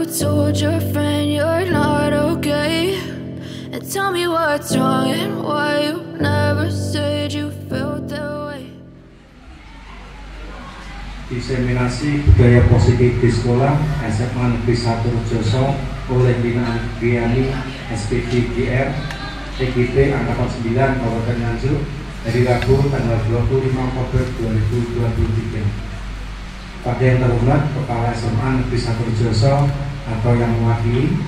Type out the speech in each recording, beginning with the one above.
told your friend you're not okay? And tell me what's wrong and why you never said you felt that way. Diseminasi budaya positif di sekolah SMA Negeri 1 Rejoso oleh Lina Andriani SPDGR TGP Angkatan 9 Kabupaten Nganjuk dari Rabu tanggal 25 Oktober 2023. Pada yang terhormat Kepala SMA Negeri 1 Rejoso atau yang mewakili,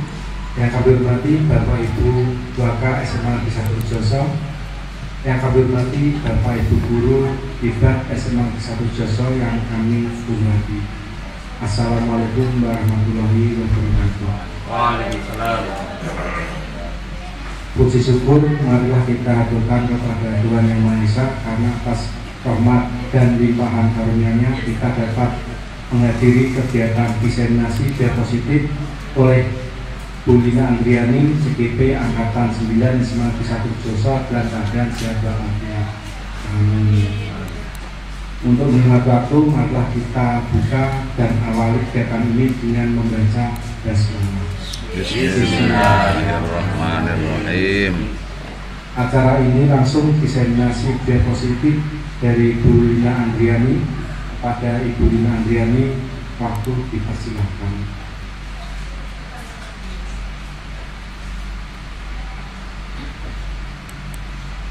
yang kami hormati Bapak Ibu Waka SMA Negeri 1 Rejoso, yang kami hormati Bapak Ibu Guru Bibat SMA Negeri 1 Rejoso yang kami hormati. Assalamualaikum warahmatullahi wabarakatuh. Waalaikumsalam. Puji syukur marilah kita haturkan kepada Tuhan Yang Maha Esa, karena atas rahmat dan limpahan karunia-Nya kita dapat menghadiri kegiatan diseminasi biar positif oleh Bu Lina Andriani CGP Angkatan 9 SMA Negeri 1 Rejoso dan keadaan sehat walafiat. Amin. Untuk menghemat waktu, marilah kita buka dan awali kegiatan ini dengan membaca basmalah. Bismillahirrahmanirrahim. Acara ini langsung diseminasi biar positif dari Bu Lina Andriani. Pada Ibu Lina Andriani, waktu dipersilakan.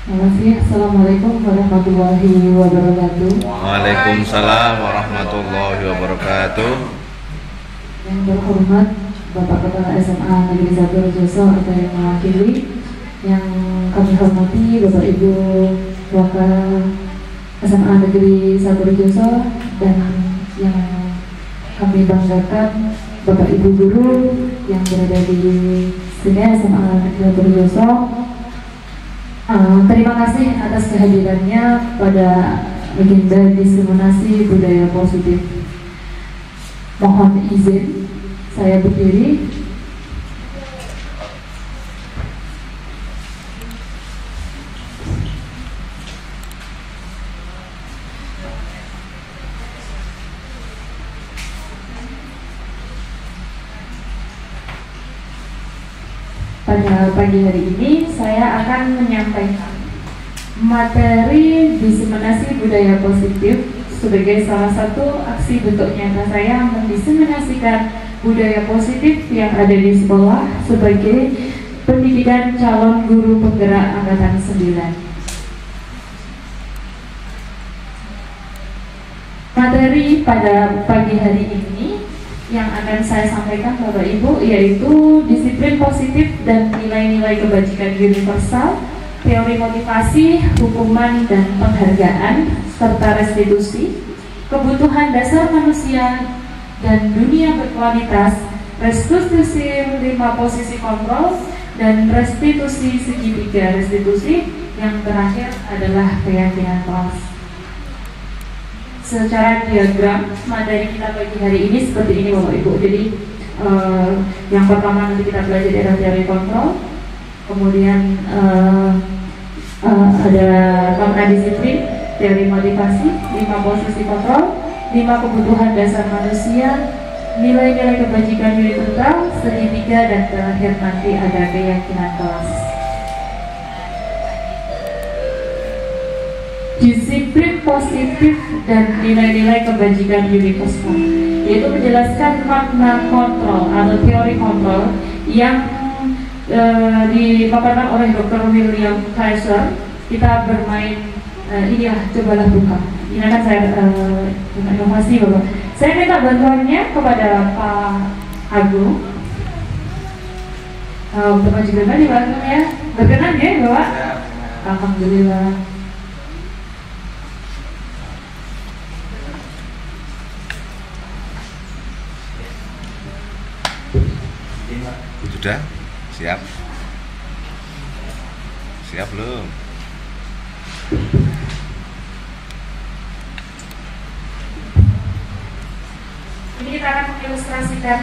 Terima kasih. Assalamualaikum warahmatullahi wabarakatuh. Waalaikumsalam warahmatullahi wabarakatuh. Yang terhormat Bapak Kepala SMA Negeri 1 Rejoso atau yang mewakili, yang kami hormati Bapak Ibu Wakil SMA Negeri 1 Rejoso, dan yang kami banggakan Bapak Ibu Guru yang berada di sini SMA Negeri 1 Rejoso. Terima kasih atas kehadirannya pada agenda diseminasi budaya positif. Mohon izin saya berdiri. Pada pagi hari ini saya akan menyampaikan materi diseminasi budaya positif sebagai salah satu aksi bentuk nyata saya mendiseminasikan budaya positif yang ada di sekolah sebagai pendidikan calon guru penggerak Angkatan 9. Materi pada pagi hari ini yang akan saya sampaikan Bapak Ibu yaitu disiplin positif dan nilai-nilai kebajikan universal, teori motivasi, hukuman dan penghargaan, serta restitusi, kebutuhan dasar manusia dan dunia berkualitas, restitusi 5 posisi kontrol, dan restitusi segitiga restitusi, yang terakhir adalah keyakinan kelas. Secara diagram materi kita pagi hari ini seperti ini Bapak Ibu. Jadi yang pertama nanti kita belajar adalah teori kontrol, kemudian ada makna disiplin, teori motivasi, 5 posisi kontrol, 5 kebutuhan dasar manusia, nilai-nilai kebajikan universal, segitiga, dan terakhir nanti ada keyakinan kelas. Disiplin positif dan nilai-nilai kebajikan universal, yaitu menjelaskan makna kontrol atau teori kontrol yang dipaparkan oleh Dr. William Kaiser. Kita bermain iya, cobalah buka. Ini akan saya inovasi Bapak. Saya minta bantuannya kepada Pak Agung untuk maju ke depan dibantu ya. Berkenan ya Bapak? Alhamdulillah. Sudah? Siap? Siap belum? Ini kita akan mengilustrasikan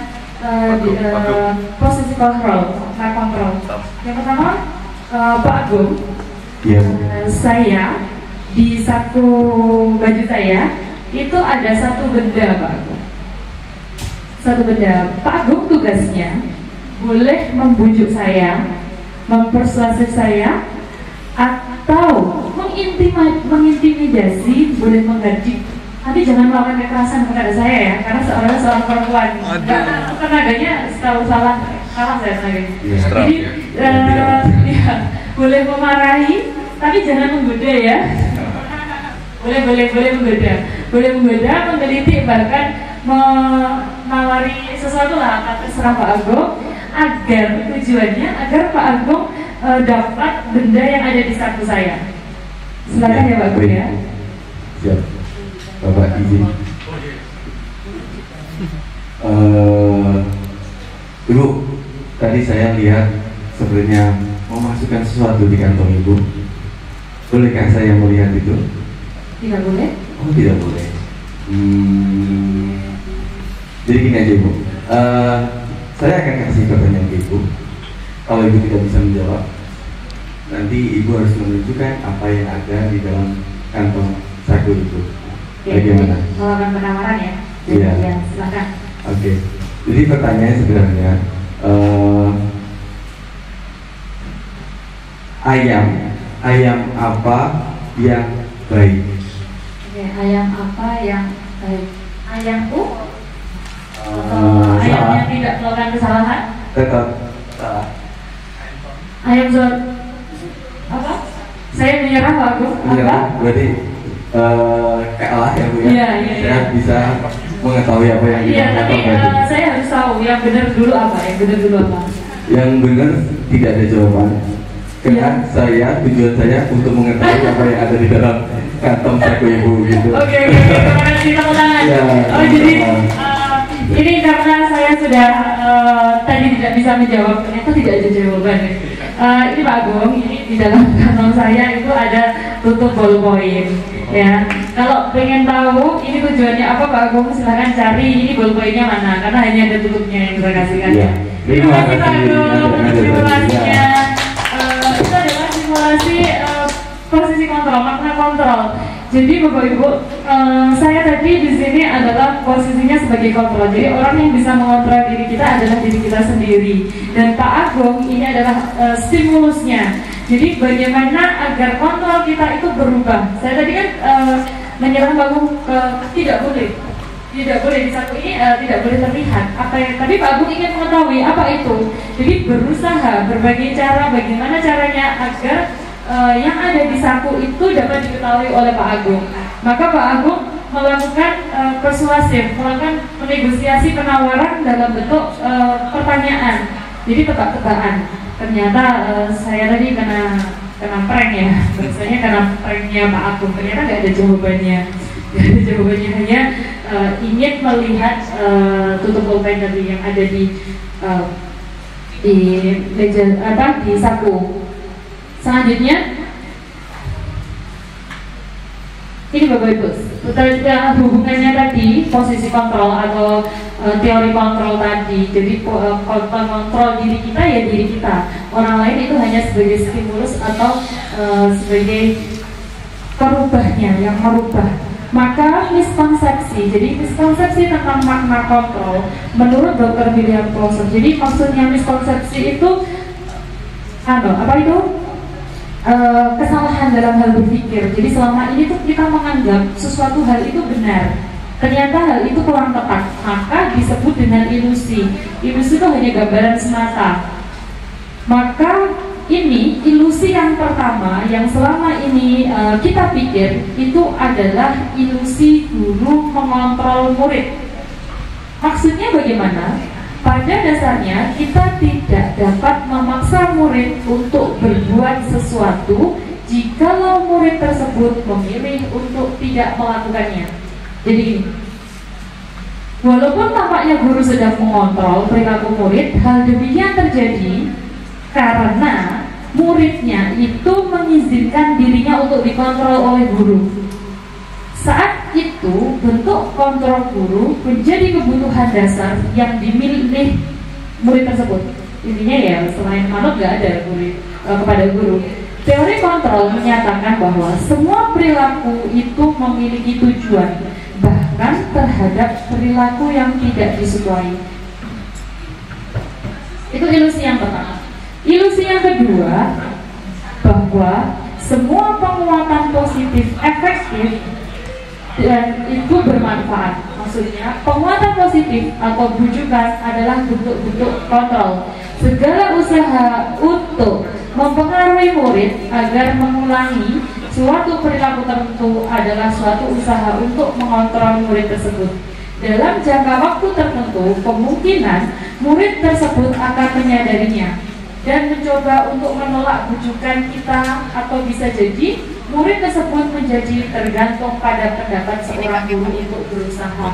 posisi kontrol, nah kontrol. Yang pertama, Pak Agung, saya di satu baju saya itu ada satu benda Pak Agung. satu benda. Pak Agung tugasnya boleh membujuk saya, mempersuasif saya, atau mengintimidasi, boleh menggaji. Tapi jangan melakukan kekerasan kepada saya ya, karena seorang perempuan. Tenaganya setahu salah saya tenaganya. Jadi ya, boleh memarahi, tapi jangan menggoda ya. boleh menggoda, menggelitik, bahkan menawari sesuatu lah, terserah Pak Agung, agar tujuannya agar Pak Agung dapat benda yang ada di saku saya. Silakan ya Pak Agung ya. Siap, Bapak izin. Ibu, tadi saya lihat sebenarnya memasukkan sesuatu di kantong Ibu. Bolehkah saya melihat itu? Tidak boleh? Oh, tidak boleh. Jadi gini aja Ibu, saya akan kasih pertanyaan ke Ibu. Kalau Ibu tidak bisa menjawab, nanti Ibu harus menunjukkan apa yang ada di dalam kantong saku Ibu. Bagaimana? Melakukan penawaran ya? Iya. Ya, silakan. Oke. Jadi pertanyaannya sebenarnya, ayam apa yang baik? Oke, ayam apa yang baik? Ayam atau ayam yang tidak melakukan kesalahan? Tetap salah. Ayam apa? Saya menyerah Pak Agung. Apa? Berarti kalah ya Bu ya? Iya. Saya bisa mengetahui apa yang Iya, tapi saya harus tahu yang benar dulu apa? Yang benar tidak ada jawaban. Karena tujuan saya untuk mengetahui apa yang ada di dalam kantong saku Ibu gitu. Oke, terima kasih tepuk tangan. Ya, Jadi ini karena saya sudah tadi tidak bisa menjawab, ternyata tidak ada jawaban. Ini Pak Agung, ini di dalam kantong saya itu ada tutup ballpoint. Ya, kalau pengen tahu ini tujuannya apa Pak Agung, silahkan cari ini ballpointnya mana, karena hanya ada tutupnya yang saya kasihkan. Ya. Terima kasih Pak Agung, terima kasihnya. Itu adalah simulasi posisi kontrol, makna kontrol. Jadi Bapak Ibu, saya tadi di sini adalah posisinya sebagai kontrol. Jadi orang yang bisa mengontrol diri kita adalah diri kita sendiri. Dan Pak Agung ini adalah stimulusnya. Jadi bagaimana agar kontrol kita itu berubah. Saya tadi kan menyerang Pak Agung tidak boleh di satu ini tidak boleh terlihat apa yang tadi Pak Agung ingin mengetahui apa itu. Jadi berusaha berbagai cara bagaimana caranya agar yang ada di saku itu dapat diketahui oleh Pak Agung. Maka Pak Agung melakukan persuasif, melakukan negosiasi penawaran dalam bentuk pertanyaan. Jadi tebak-tebakan. Ternyata saya tadi kena prank ya. Biasanya kena pranknya Pak Agung. Ternyata nggak ada jawabannya. Jawabannya hanya ingin melihat tutup pulpen tadi yang ada di meja di saku. Selanjutnya ini Bapak Ibu, hubungannya tadi posisi kontrol atau teori kontrol tadi. Jadi kontrol diri kita ya diri kita. Orang lain itu hanya sebagai stimulus atau sebagai perubahnya yang merubah. Maka miskonsepsi, jadi miskonsepsi tentang makna kontrol menurut Dr. William Clausen. Jadi maksudnya miskonsepsi itu apa itu? Kesalahan dalam hal berpikir. Jadi selama ini tuh kita menganggap sesuatu hal itu benar, ternyata hal itu kurang tepat, maka disebut dengan ilusi. Ilusi itu hanya gambaran semata. Maka ini ilusi yang pertama yang selama ini kita pikir itu adalah ilusi guru mengontrol murid. Maksudnya bagaimana? Pada dasarnya kita tidak dapat memaksa murid untuk berbuat sesuatu jikalau murid tersebut memilih untuk tidak melakukannya. Jadi walaupun tampaknya guru sedang mengontrol perilaku murid, hal demikian terjadi karena muridnya itu mengizinkan dirinya untuk dikontrol oleh guru. Saat itu bentuk kontrol guru menjadi kebutuhan dasar yang dimiliki murid tersebut. Intinya ya selain manut nggak ada murid kepada guru. Teori kontrol menyatakan bahwa semua perilaku itu memiliki tujuan. Bahkan bahkan terhadap perilaku yang tidak disukai. Itu ilusi yang pertama. Ilusi yang kedua, bahwa semua penguatan positif efektif dan itu bermanfaat. Maksudnya penguatan positif atau bujukan adalah bentuk-bentuk kontrol. Segala usaha untuk mempengaruhi murid agar mengulangi suatu perilaku tertentu adalah suatu usaha untuk mengontrol murid tersebut. Dalam jangka waktu tertentu, kemungkinan murid tersebut akan menyadarinya dan mencoba untuk menolak bujukan kita, atau bisa jadi murid tersebut menjadi tergantung pada pendapat seorang guru untuk berusaha.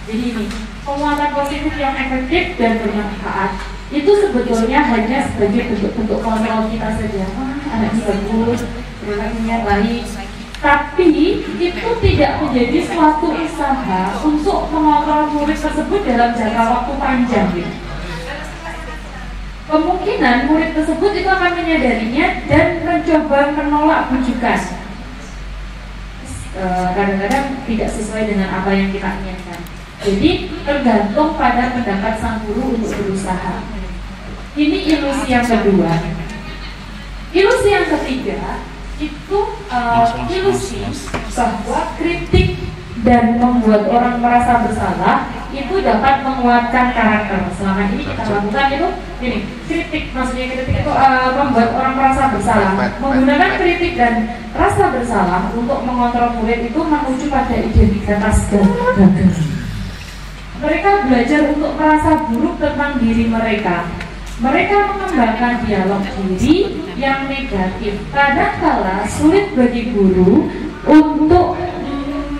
Jadi ini, penguatan positif yang efektif dan bermanfaat itu sebetulnya hanya sebagai bentuk-bentuk kontrol kita saja. Anak ini bagus, perilakunya baik, tapi itu tidak menjadi suatu usaha untuk mengontrol murid tersebut dalam jangka waktu panjang. Kemungkinan murid tersebut itu akan menyadarinya dan mencoba menolak bujukan. Kadang-kadang tidak sesuai dengan apa yang kita inginkan. Jadi tergantung pada pendapat sang guru untuk berusaha. Ini ilusi yang kedua. Ilusi yang ketiga itu ilusi bahwa kritik dan membuat orang merasa bersalah itu dapat menguatkan karakter. Selama ini kita lakukan itu ini, kritik, maksudnya kritik itu membuat orang merasa bersalah. Menggunakan kritik dan rasa bersalah untuk mengontrol murid itu menuju pada identitas gagal. Mereka belajar untuk merasa buruk tentang diri mereka. Mereka mengembangkan dialog diri yang negatif. Kadangkala sulit bagi guru untuk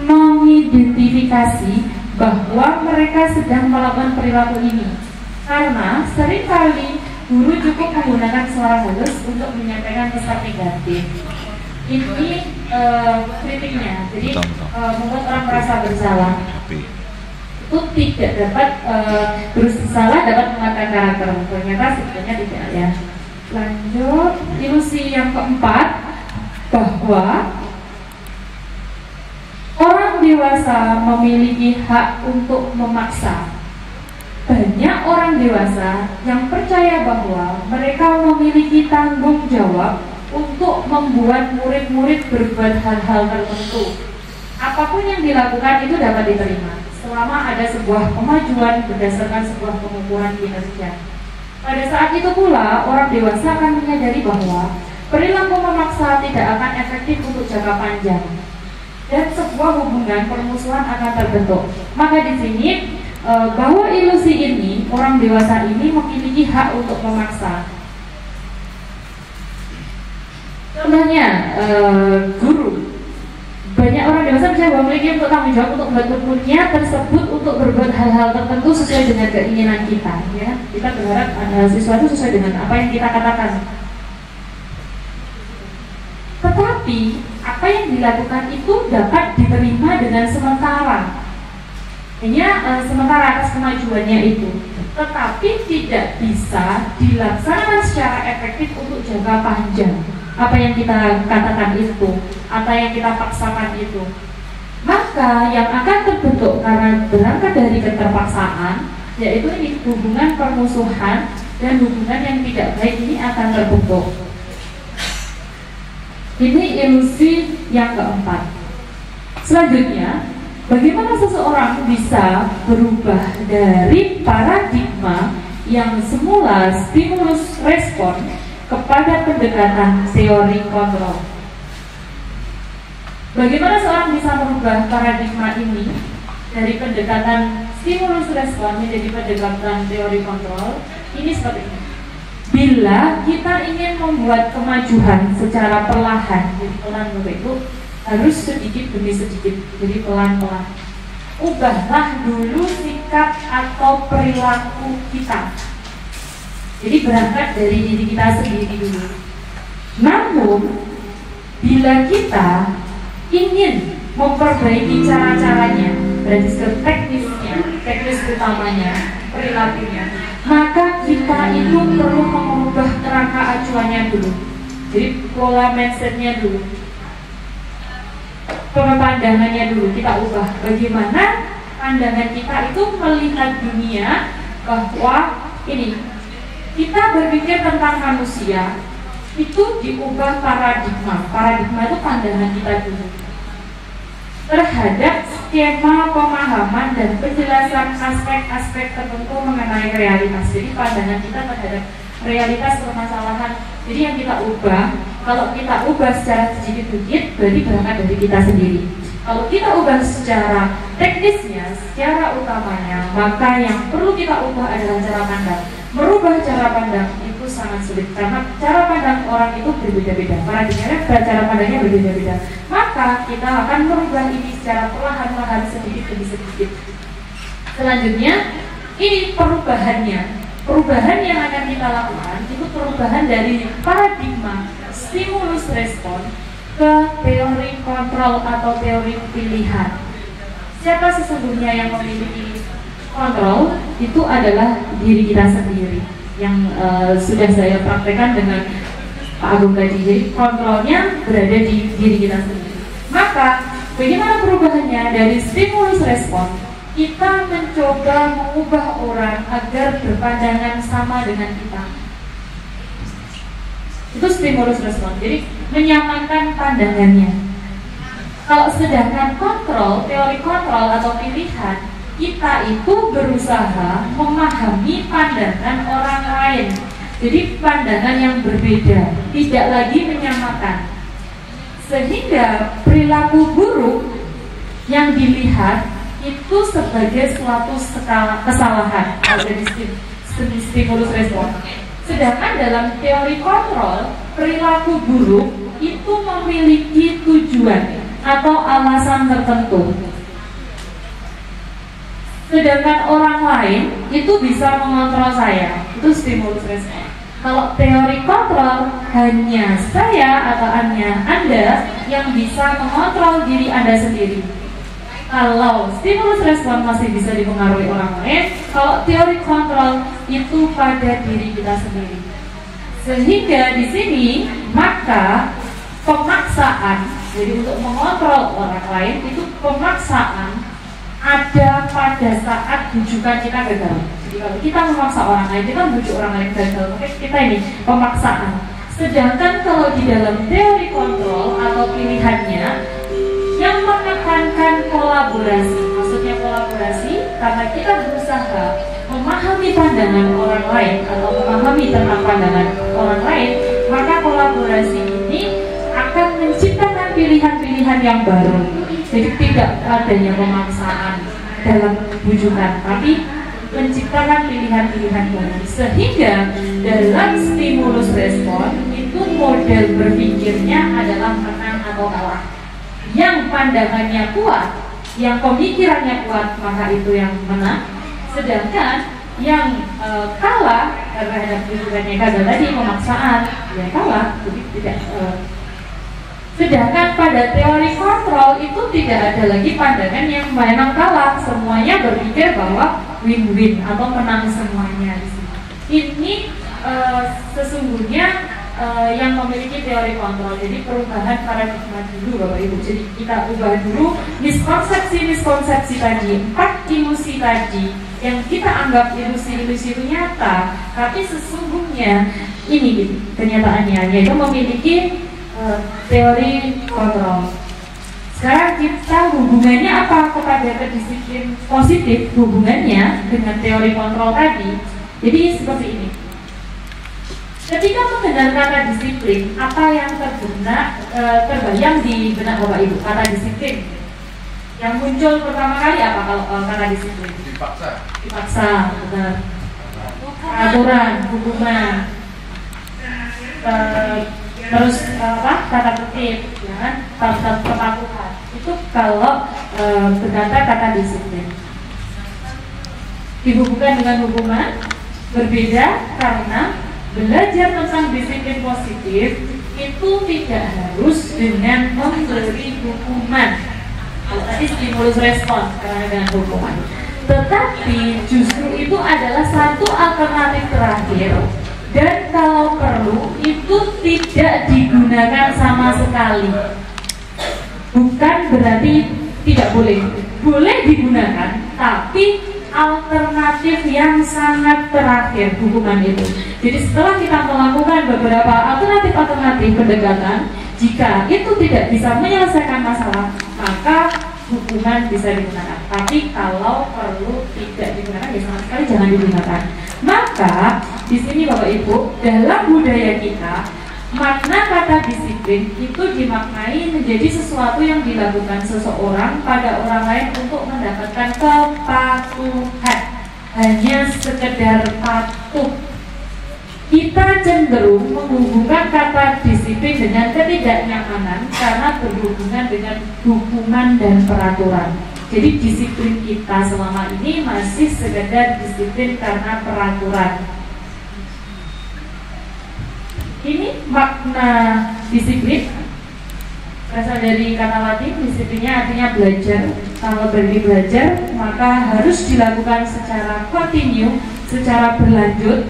mengidentifikasi bahwa mereka sedang melakukan perilaku ini, karena seringkali guru cukup menggunakan suara halus untuk menyampaikan pesan negatif. Ini kritiknya, jadi membuat orang merasa bersalah. Itu tidak dapat bersalah dapat menguatkan karakter. Ternyata sebetulnya tidak ya. Lanjut, ilusi yang keempat, bahwa orang dewasa memiliki hak untuk memaksa. Banyak orang dewasa yang percaya bahwa mereka memiliki tanggung jawab untuk membuat murid-murid berbuat hal-hal tertentu. Apapun yang dilakukan itu dapat diterima selama ada sebuah kemajuan berdasarkan sebuah pengukuran kinerja. Pada saat itu pula, orang dewasa akan menyadari bahwa perilaku memaksa tidak akan efektif untuk jangka panjang, dan sebuah hubungan permusuhan akan terbentuk. Maka di sini bahwa ilusi ini, orang dewasa ini memiliki hak untuk memaksa. Contohnya guru. Banyak orang dewasa percaya bahwa memiliki untuk tanggung jawab untuk membuat muridnya tersebut untuk berbuat hal-hal tertentu sesuai dengan keinginan kita. Ya, kita berharap ada sesuatu sesuai dengan apa yang kita katakan. Tetapi apa yang dilakukan itu dapat diterima dengan sementara, hanya sementara atas kemajuannya itu, tetapi tidak bisa dilaksanakan secara efektif untuk jangka panjang. Apa yang kita katakan itu, atau yang kita paksakan itu, maka yang akan terbentuk karena berangkat dari keterpaksaan, yaitu ini hubungan permusuhan dan hubungan yang tidak baik ini akan terbentuk. Ini ilusi yang keempat. Selanjutnya, bagaimana seseorang bisa berubah dari paradigma yang semula stimulus respon kepada pendekatan teori kontrol. Bagaimana seorang bisa merubah paradigma ini dari pendekatan stimulus respon menjadi pendekatan teori kontrol? Ini seperti ini. Bila kita ingin membuat kemajuan secara perlahan, jadi pelan itu harus sedikit demi sedikit, jadi pelan-pelan. Ubahlah dulu sikap atau perilaku kita. Jadi berangkat dari diri kita sendiri dulu. Namun, bila kita ingin memperbaiki cara-caranya, berarti teknis utamanya, perilakunya, maka kita itu perlu mengubah kerangka acuannya dulu. Jadi pola mindsetnya dulu. pandangannya dulu kita ubah. Bagaimana pandangan kita itu melihat dunia, bahwa ini kita berpikir tentang manusia itu diubah paradigma. Paradigma itu pandangan kita dulu terhadap skema pemahaman dan penjelasan aspek-aspek tertentu mengenai realitas. Jadi pandangan kita terhadap realitas permasalahan. Jadi yang kita ubah, kalau kita ubah secara sedikit-sedikit berarti berangkat dari kita sendiri. Kalau kita ubah secara teknisnya, secara utamanya, maka yang perlu kita ubah adalah cara pandang. Merubah cara pandang itu sangat sulit karena cara pandang orang itu berbeda-beda. Paradigmanya, cara pandangnya berbeda-beda. Maka kita akan merubah ini secara perlahan-lahan, sedikit demi sedikit. Selanjutnya, ini perubahannya. Perubahan yang akan kita lakukan itu perubahan dari paradigma stimulus respon ke teori kontrol atau teori pilihan. Siapa sesungguhnya yang memiliki kontrol? Itu adalah diri kita sendiri, yang sudah saya praktekkan dengan Pak Agung tadi. Jadi kontrolnya berada di diri kita sendiri. Maka bagaimana perubahannya? Dari stimulus respon kita mencoba mengubah orang agar berpandangan sama dengan kita. Itu stimulus respon, jadi menyamankan pandangannya. Kalau sedangkan kontrol, teori kontrol atau pilihan, kita itu berusaha memahami pandangan orang lain. Jadi pandangan yang berbeda, tidak lagi menyamakan. Sehingga perilaku buruk yang dilihat itu sebagai suatu kesalahan dari stimulus respon. Sedangkan dalam teori kontrol, perilaku buruk itu memiliki tujuan atau alasan tertentu. Sedangkan orang lain itu bisa mengontrol saya, itu stimulus respon. Kalau teori kontrol, hanya saya atau hanya Anda yang bisa mengontrol diri Anda sendiri. Kalau stimulus respon masih bisa dipengaruhi orang lain, kalau teori kontrol itu pada diri kita sendiri. Sehingga di sini maka pemaksaan, jadi untuk mengontrol orang lain itu pemaksaan ada pada saat bujukan kita gagal. Jadi kalau kita memaksa orang lain, kita membujuk orang lain gagal, maka kita ini pemaksaan. Sedangkan kalau di dalam teori kontrol atau pilihannya yang menekankan kolaborasi, maksudnya kolaborasi karena kita berusaha memahami pandangan orang lain atau memahami tentang pandangan orang lain, maka kolaborasi ini akan menciptakan pilihan-pilihan yang baru. Jadi tidak adanya pemaksaan dalam bujukan, tapi menciptakan pilihan-pilihan baru. Sehingga dalam stimulus respon itu model berpikirnya adalah menang atau kalah. Yang pandangannya kuat, yang pemikirannya kuat, maka itu yang menang. Sedangkan yang kalah terhadap bujukannya gagal tadi, pemaksaan, yang kalah. Jadi tidak. Sedangkan pada teori kontrol itu tidak ada lagi pandangan yang menang kalah, semuanya berpikir bahwa win-win atau menang semuanya di sini. Ini sesungguhnya yang memiliki teori kontrol. Jadi perubahan paradigma dulu Bapak Ibu. Jadi kita ubah dulu miskonsepsi tadi, 4 ilusi tadi yang kita anggap ilusi-ilusi itu nyata, tapi sesungguhnya ini kenyataannya yaitu memiliki teori kontrol. Sekarang kita hubungannya apa kepada kedisiplin positif, hubungannya dengan teori kontrol tadi. Jadi seperti ini. Ketika mengenal kata disiplin, apa yang terbayang di benak Bapak Ibu? Kata disiplin yang muncul pertama kali apa kalau kata disiplin? Dipaksa, benar. Aturan, hukuman, terus kata tertib, ya kan? Kepatuhan. Itu kalau berkata kata disiplin. Dihubungkan dengan hukuman berbeda karena belajar tentang disiplin positif itu tidak harus dengan memberi hukuman. Kalau tadi stimulus respon karena dengan hukuman, tetapi justru itu adalah satu alternatif terakhir. Dan kalau perlu itu tidak digunakan sama sekali. Bukan bukan berarti tidak boleh. Boleh digunakan, tapi alternatif yang sangat terakhir hukuman itu. Jadi setelah kita melakukan beberapa alternatif pendekatan, jika itu tidak bisa menyelesaikan masalah, maka hukuman bisa digunakan. Tapi kalau perlu tidak digunakan, ya sama sekali jangan digunakan. Maka di sini Bapak Ibu, dalam budaya kita, makna kata disiplin itu dimaknai menjadi sesuatu yang dilakukan seseorang pada orang lain untuk mendapatkan kepatuhan. Hanya sekedar patuh. Kita cenderung menghubungkan kata disiplin dengan ketidaknyamanan karena berhubungan dengan hukuman dan peraturan. Jadi disiplin kita selama ini masih sekedar disiplin karena peraturan. Ini makna disiplin berasal dari kata Latin. Disiplinnya artinya belajar. Kalau berarti belajar, maka harus dilakukan secara kontinu, secara berlanjut.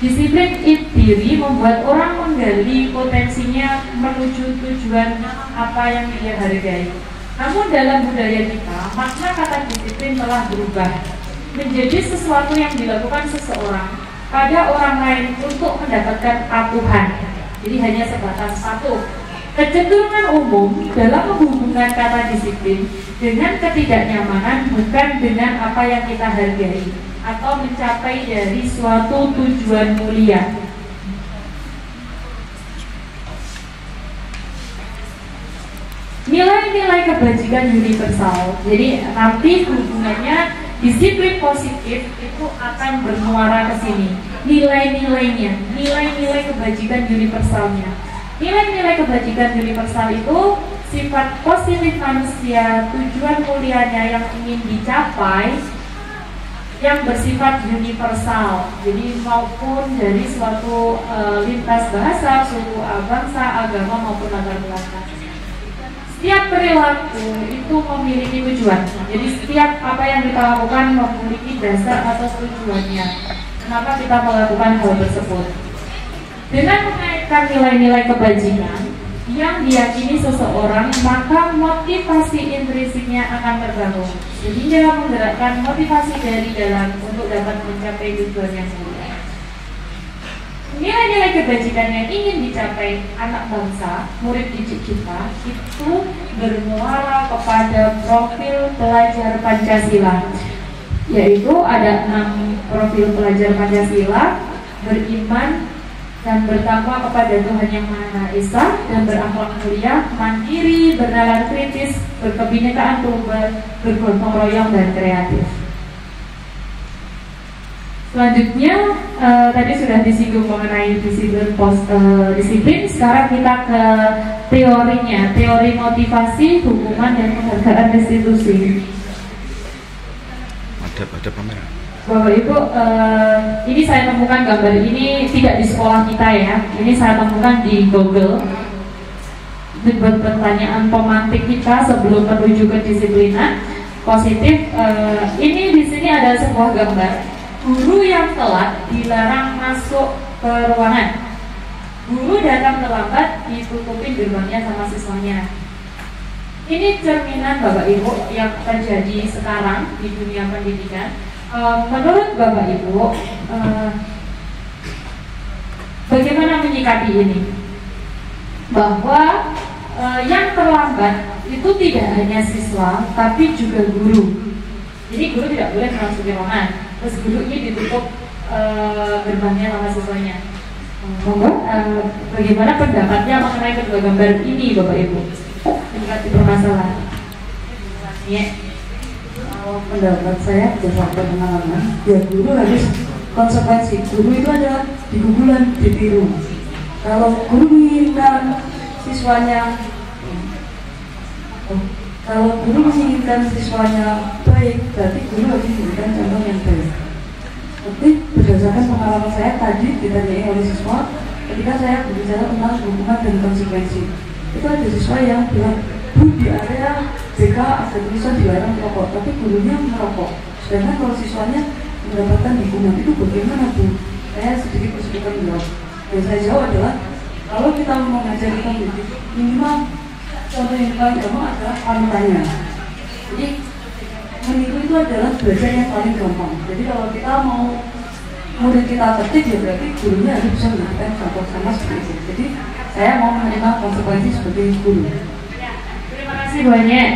Disiplin diri membuat orang menggali potensinya menuju tujuan apa yang dia hargai. Namun dalam budaya kita, makna kata disiplin telah berubah menjadi sesuatu yang dilakukan seseorang pada orang lain untuk mendapatkan patuhan. Jadi hanya sebatas patuh. Kecenderungan umum dalam menghubungkan kata disiplin dengan ketidaknyamanan bukan dengan apa yang kita hargai atau mencapai dari suatu tujuan mulia. Nilai-nilai kebajikan universal. Jadi nanti hubungannya disiplin positif itu akan bermuara ke sini. Nilai-nilainya, nilai-nilai kebajikan universalnya. Nilai-nilai kebajikan universal itu sifat positif manusia, tujuan mulianya yang ingin dicapai, yang bersifat universal. Jadi maupun dari suatu lintas bahasa, suku, bangsa, agama maupun latar belakang. Setiap perilaku itu memiliki tujuan. Jadi setiap apa yang kita lakukan memiliki dasar atau tujuannya. Kenapa kita melakukan hal tersebut? Dengan mengaitkan nilai-nilai kebajikan yang diyakini seseorang, maka motivasi intrinsiknya akan terbangun. Jadi dia menggerakkan motivasi dari dalam untuk dapat mencapai tujuan yang mulia. Nilai-nilai kebajikan yang ingin dicapai anak bangsa, murid didik kita, itu bermuara kepada profil pelajar Pancasila. Yaitu ada 6 profil pelajar Pancasila: beriman dan bertakwa kepada Tuhan Yang Maha Esa, dan berakhlak mulia, mandiri, bernalar kritis, berkebinekaan tunggal, bergotong royong dan kreatif. Selanjutnya tadi sudah disinggung mengenai disiplin. Sekarang kita ke teorinya, teori motivasi, hukuman dan penghargaan restitusi. Ada pameran. Bapak Ibu, ini saya temukan gambar ini tidak di sekolah kita ya. Ini saya temukan di Google. Buat pertanyaan pemantik kita sebelum menuju kedisiplinan positif. Ini di sini ada sebuah gambar. Guru yang telat dilarang masuk ke ruangan. Guru datang terlambat, ditutupin gerbangnya sama siswanya. Ini cerminan Bapak Ibu yang terjadi sekarang di dunia pendidikan. Menurut Bapak Ibu, bagaimana menyikapi ini? Bahwa yang terlambat itu tidak hanya siswa, tapi juga guru. Jadi guru tidak boleh memasuki ruangan, terus guru ini ditutup gerbangnya sama siswanya. Bagaimana pendapatnya mengenai kedua gambar ini, Bapak Ibu? Menyikapi permasalahan. Kalau pendapat saya berdasarkan pengalaman, ya guru harus konsekuensi. Guru itu adalah digugulan, ditiru. Kalau guru menginginkan siswanya baik, berarti guru harus memberikan contoh yang baik. Tapi berdasarkan pengalaman saya tadi ditanyai oleh siswa, ketika saya berbicara tentang hukuman dan konsekuensi, itu ada siswa yang bilang, Bu, di area BK ada tulisan dilarang merokok, tapi gurunya merokok. Sedangkan kalau siswanya mendapatkan hukuman itu bagaimana, Bu? Saya sedikit kesulitan menjawab. Yang saya jawab adalah, kalau kita mau mengajar kita minimal contoh yang paling gampang adalah panutannya. Jadi meniru itu adalah belajar yang paling gampang. Jadi kalau kita mau murid kita tertib, ya berarti gurunya harus bisa memberikan contoh sama seperti itu. Jadi saya mau menerima konsekuensi sebagai guru. Terima kasih banyak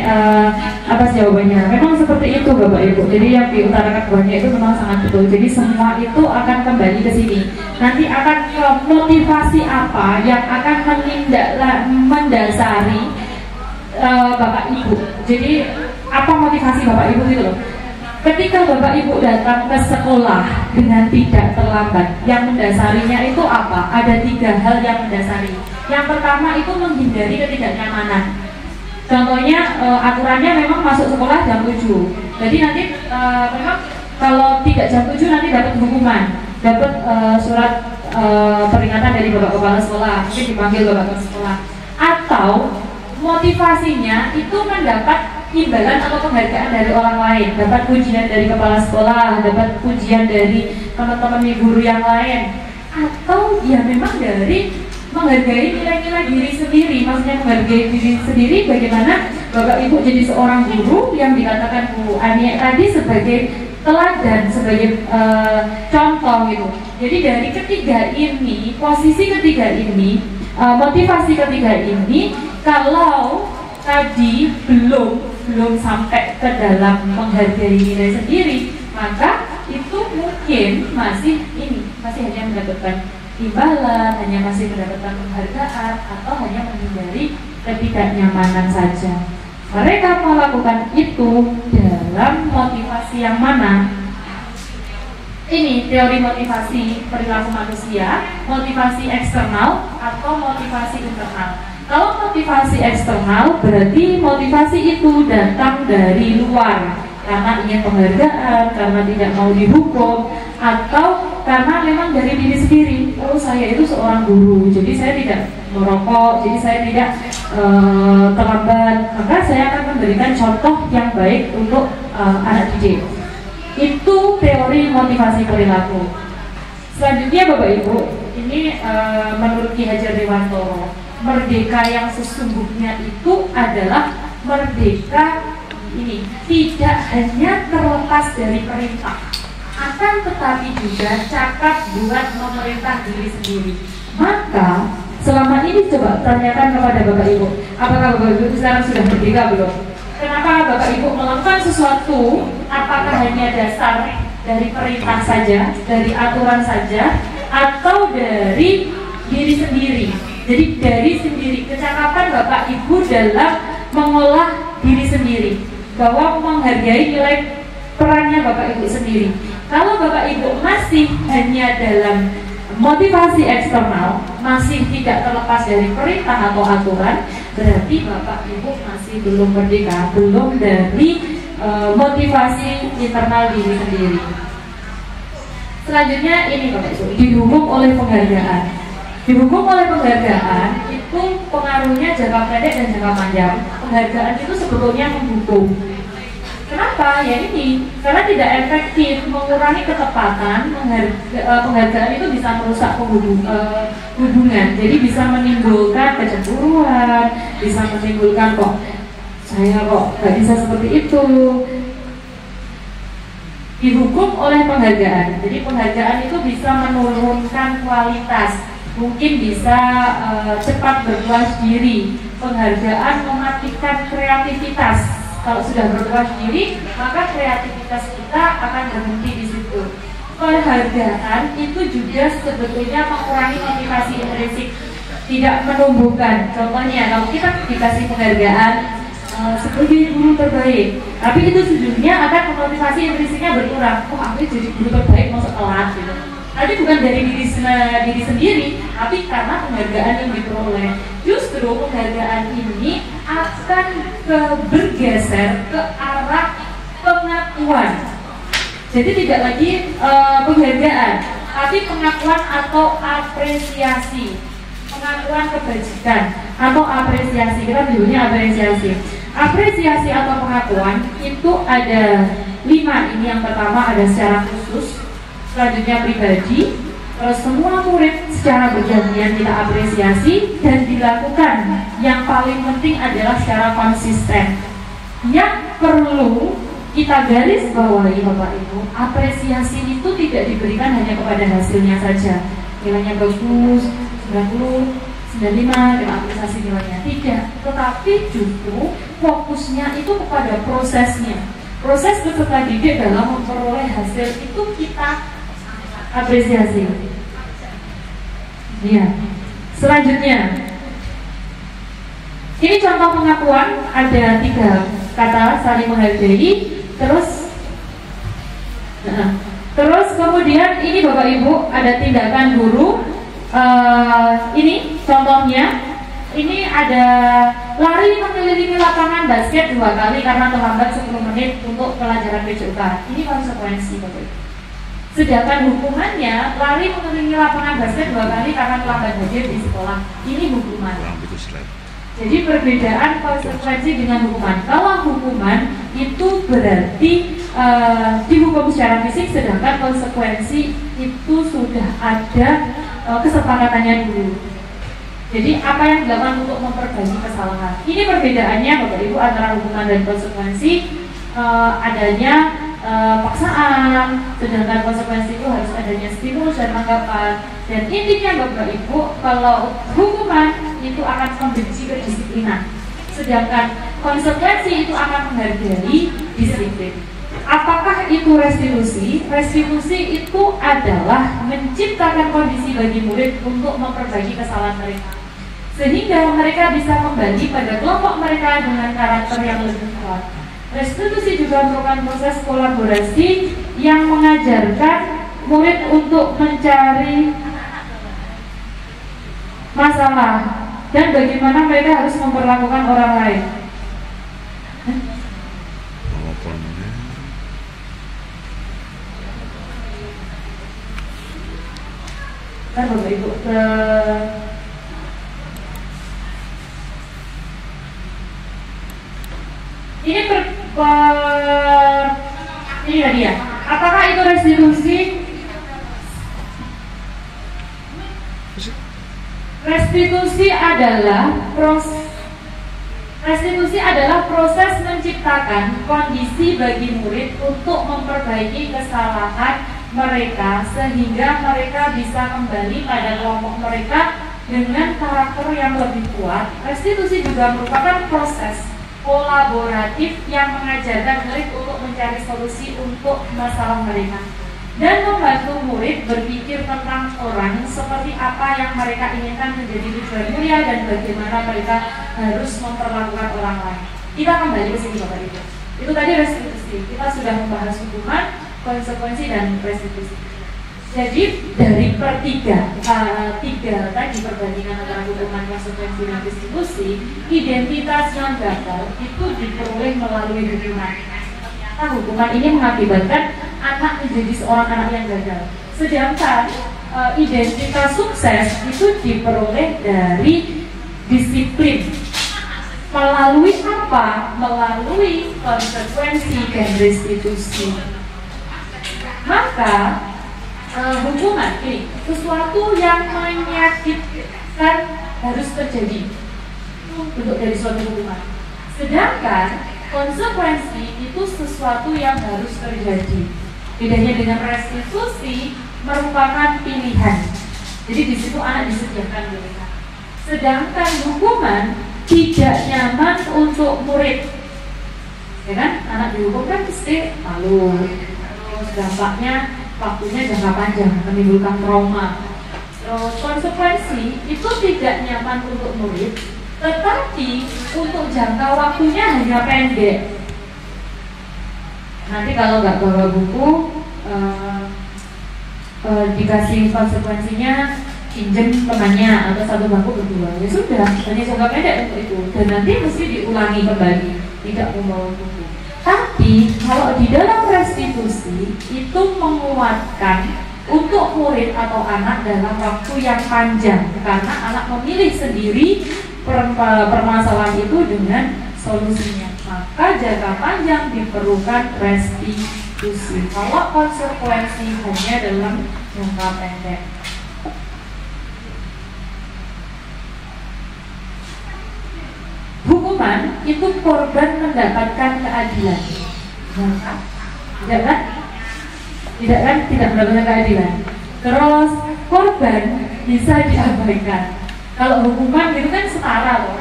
atas jawabannya. Memang seperti itu Bapak Ibu. Jadi yang diutarakan banyak itu memang sangat betul. Jadi semua itu akan kembali ke sini. Nanti akan motivasi apa yang akan mendasari Bapak Ibu. Jadi apa motivasi Bapak Ibu gitu loh. Ketika Bapak Ibu datang ke sekolah dengan tidak terlambat, yang mendasarinya itu apa? Ada 3 hal yang mendasari. Yang pertama itu menghindari ketidaknyamanan. Contohnya aturannya memang masuk sekolah jam 7. Jadi nanti memang kalau tidak jam 7 nanti dapat hukuman, dapat surat peringatan dari Bapak Kepala Sekolah, mungkin dipanggil Bapak Kepala Sekolah. Atau motivasinya itu mendapat imbalan atau penghargaan dari orang lain, dapat pujian dari kepala sekolah, dapat pujian dari teman-teman guru yang lain, atau ya memang dari menghargai nilai-nilai diri sendiri. Maksudnya menghargai diri sendiri bagaimana Bapak Ibu jadi seorang guru yang dikatakan Bu Ani tadi sebagai teladan, sebagai contoh gitu. Jadi dari ketiga ini, posisi ketiga ini, motivasi ketiga ini, kalau tadi belum sampai ke dalam menghargai nilai sendiri, maka itu mungkin masih hanya mendapatkan imbalan, hanya masih mendapatkan penghargaan, atau hanya menghindari ketidaknyamanan saja. Mereka melakukan itu dalam motivasi yang mana? Ini teori motivasi perilaku manusia, motivasi eksternal atau motivasi internal. Kalau motivasi eksternal berarti motivasi itu datang dari luar, karena ingin penghargaan, karena tidak mau dihukum, atau karena memang dari diri sendiri. Oh, saya itu seorang guru, jadi saya tidak merokok, jadi saya tidak terlambat, maka saya akan memberikan contoh yang baik untuk anak didik. Itu teori motivasi perilaku. Selanjutnya Bapak Ibu, ini menurut Ki Hajar Dewantoro, merdeka yang sesungguhnya itu adalah merdeka ini tidak hanya terlepas dari perintah, akan tetapi juga cakap buat memerintah diri sendiri. Maka selama ini coba tanyakan kepada Bapak Ibu, apakah Bapak Ibu sekarang sudah merdeka belum? Kenapa Bapak Ibu melakukan sesuatu? Apakah hanya dasar dari perintah saja, dari aturan saja, atau dari diri sendiri? Jadi dari sendiri, kecakapan Bapak Ibu dalam mengolah diri sendiri, bahwa menghargai nilai perannya Bapak Ibu sendiri. Kalau Bapak Ibu masih hanya dalam motivasi eksternal, masih tidak terlepas dari perintah atau aturan, berarti Bapak Ibu masih belum merdeka, belum dari motivasi internal diri sendiri. Selanjutnya ini Bapak Ibu, didukung oleh penghargaan. Didukung oleh penghargaan itu pengaruhnya jangka pendek dan jangka panjang. Penghargaan itu sebetulnya mendukung. Kenapa? Ya ini, karena tidak efektif, mengurangi ketepatan. Penghargaan itu bisa merusak hubungan. Jadi bisa menimbulkan kecemburuan, bisa menimbulkan saya nggak bisa seperti itu. Dihukum oleh penghargaan. Jadi penghargaan itu bisa menurunkan kualitas. Mungkin bisa cepat berpuas diri. Penghargaan mematikan kreativitas. Kalau sudah berpuas diri, maka kreativitas kita akan berhenti di situ. Penghargaan itu juga sebetulnya mengurangi motivasi intrinsik, tidak menumbuhkan. Contohnya, kalau kita dikasih penghargaan sebagai guru terbaik, tapi itu sejujurnya akan memotivasi intrinsiknya berkurang. Oh, aku jadi guru terbaik, mau setelah gitu. Tapi bukan dari diri sendiri, tapi karena penghargaan yang diperoleh. Justru penghargaan ini akan bergeser ke arah pengakuan. Jadi tidak lagi penghargaan, tapi pengakuan atau apresiasi. Pengakuan kebajikan atau apresiasi, kita menyebutnya apresiasi. Apresiasi atau pengakuan itu ada 5. Ini yang pertama ada secara khusus, selanjutnya pribadi, Terus semua murid secara bergantian kita apresiasi dan dilakukan. Yang paling penting adalah secara konsisten. Yang perlu kita garis bawahi Bapak Ibu, apresiasi itu tidak diberikan hanya kepada hasilnya saja. Nilainya bagus, 90, 95, kita apresiasi nilainya. Tidak, tetapi justru fokusnya itu kepada prosesnya. Proses peserta didik dalam memperoleh hasil itu kita apresiasi. Ya. Selanjutnya, ini contoh pengakuan, ada 3 kata saling menghargai. Terus kemudian ini Bapak Ibu ada tindakan guru. Ini contohnya, ini ada lari mengelilingi lapangan basket 2 kali karena terlambat 10 menit untuk pelajaran PJK. Ini konsekuensi Bapak Ibu. Sedangkan hukumannya lari mengelilingi lapangan basket 2 kali karena terlambat hadir di sekolah. Ini hukuman. Jadi perbedaan konsekuensi dengan hukuman. Kalau hukuman itu berarti dihukum secara fisik, sedangkan konsekuensi itu sudah ada kesepakatannya dulu. Jadi apa yang dilakukan untuk memperbaiki kesalahan. Ini perbedaannya Bapak Ibu antara hukuman dan konsekuensi. Adanya paksaan, sedangkan konsekuensi itu harus adanya stimulus dan tanggapan. Dan intinya Bapak Ibu, kalau hukuman itu akan membenci kedisiplinan, sedangkan konsekuensi itu akan menghargai disiplin. Apakah itu restitusi? Restitusi itu adalah menciptakan kondisi bagi murid untuk memperbaiki kesalahan mereka, sehingga mereka bisa kembali pada kelompok mereka dengan karakter yang lebih kuat. Restitusi juga merupakan proses kolaborasi yang mengajarkan murid untuk mencari masalah dan bagaimana mereka harus memperlakukan orang lain. Kan Bapak Ibu ini ini tadi ya. Apakah itu restitusi? Restitusi adalah proses menciptakan kondisi bagi murid untuk memperbaiki kesalahan mereka sehingga mereka bisa kembali pada kelompok mereka dengan karakter yang lebih kuat. Restitusi juga merupakan proses kolaboratif yang mengajarkan murid untuk mencari solusi untuk masalah mereka dan membantu murid berpikir tentang orang seperti apa yang mereka inginkan menjadi tujuan mulia dan bagaimana mereka harus memperlakukan orang lain. Kita kembali ke sini Bapak Ibu. Itu tadi restitusi. Kita sudah membahas hukuman, konsekuensi dan restitusi. Jadi dari tiga tadi perbandingan antara hukuman, konsekuensi dan restitusi, identitas yang gagal itu diperoleh melalui hukuman. Nah, hukuman ini mengakibatkan anak menjadi seorang anak yang gagal. Sedangkan identitas sukses itu diperoleh dari disiplin. Melalui apa? Melalui konsekuensi dan restitusi. Maka hukuman ini sesuatu yang menyakitkan harus terjadi untuk dari suatu hukuman. Sedangkan konsekuensi itu sesuatu yang harus terjadi. Bedanya dengan restitusi merupakan pilihan. Jadi di situ anak disediakan pilihan. Sedangkan hukuman tidak nyaman untuk murid. Ya kan? Anak dihukum kan pasti malu. Terus dampaknya waktunya jangka panjang, menimbulkan trauma. Terus konsekuensi itu tidak nyaman untuk murid, tetapi untuk jangka waktunya hanya pendek. Nanti kalau nggak bawa buku, dikasih konsekuensinya pinjem temannya atau satu bangku berdua. Ya sudah, hanya jangka pendek untuk itu. Dan nanti mesti diulangi kembali, tidak membawa buku. Tapi kalau di dalam restitusi itu menguatkan untuk murid atau anak dalam waktu yang panjang, karena anak memilih sendiri permasalahan itu dengan solusinya. Maka jangka panjang diperlukan restitusi. Kalau konsekuensi hanya dalam jangka pendek. hukuman itu korban mendapatkan keadilan. Tidak kan? Tidak kan? Tidak mendapatkan keadilan. Terus korban bisa diabaikan. Kalau hukuman itu kan setara loh,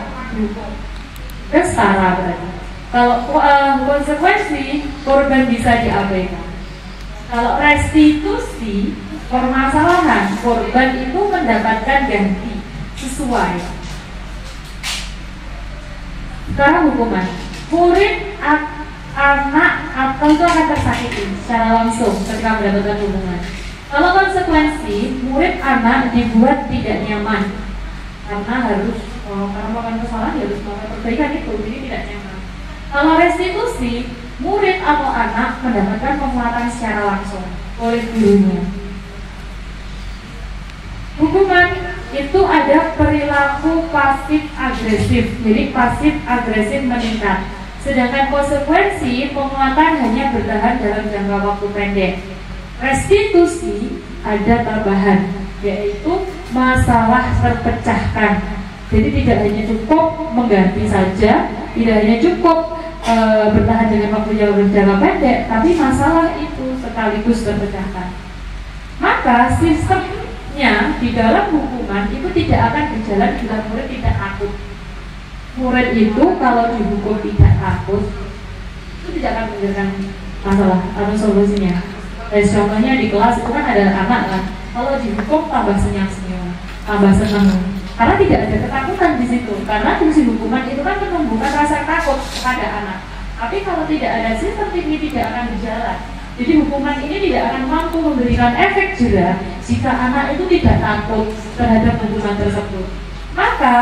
kan setara berarti. Kalau konsekuensi korban bisa diabaikan. Kalau restitusi permasalahan korban itu mendapatkan ganti sesuai. Sekarang hukuman, murid anak atau itu akan tersakiti secara langsung ketika mendapatkan hukuman. Kalau konsekuensi, murid anak dibuat tidak nyaman karena harus karena melakukan kesalahan harus melakukan perbaikan itu, jadi tidak nyaman. Kalau restitusi, murid atau anak mendapatkan penguatan secara langsung oleh gurunya. Hukuman itu ada perilaku pasif agresif, jadi pasif agresif meningkat. Sedangkan konsekuensi penguatan hanya bertahan dalam jangka waktu pendek. Restitusi ada tambahan, yaitu masalah terpecahkan. Jadi tidak hanya cukup mengganti saja, tidak hanya cukup bertahan dengan waktu yang jangka pendek, tapi masalah itu sekaligus terpecahkan. Maka sistemnya di dalam hukuman itu tidak akan berjalan bila murid tidak takut. Murid itu kalau dihukum tidak takut, itu tidak akan menyelesaikan masalah atau solusinya. Contohnya di kelas itu kan ada anak kan, kalau dihukum tambah senyum-senyum, tambah senang, karena tidak ada ketakutan di situ. Karena fungsi hukuman itu kan menumbuhkan rasa takut kepada anak. Tapi kalau tidak ada sistem ini tidak akan berjalan. Jadi hukuman ini tidak akan mampu memberikan efek jera jika anak itu tidak takut terhadap hukuman tersebut. Maka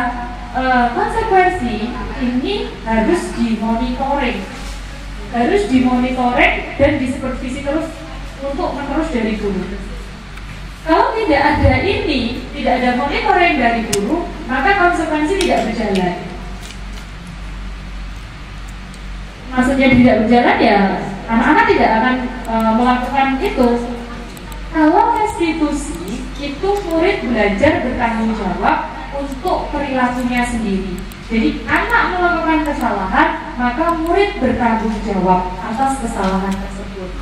konsekuensi ini harus dimonitoring, dan disupervisi terus untuk menerus dari guru. Kalau tidak ada ini, tidak ada monitoring dari guru, maka konsekuensi tidak berjalan. Maksudnya tidak berjalan ya, anak-anak tidak akan melakukan itu. Kalau restitusi, itu murid belajar bertanggung jawab untuk perilakunya sendiri. Jadi anak melakukan kesalahan, maka murid bertanggung jawab atas kesalahan tersebut.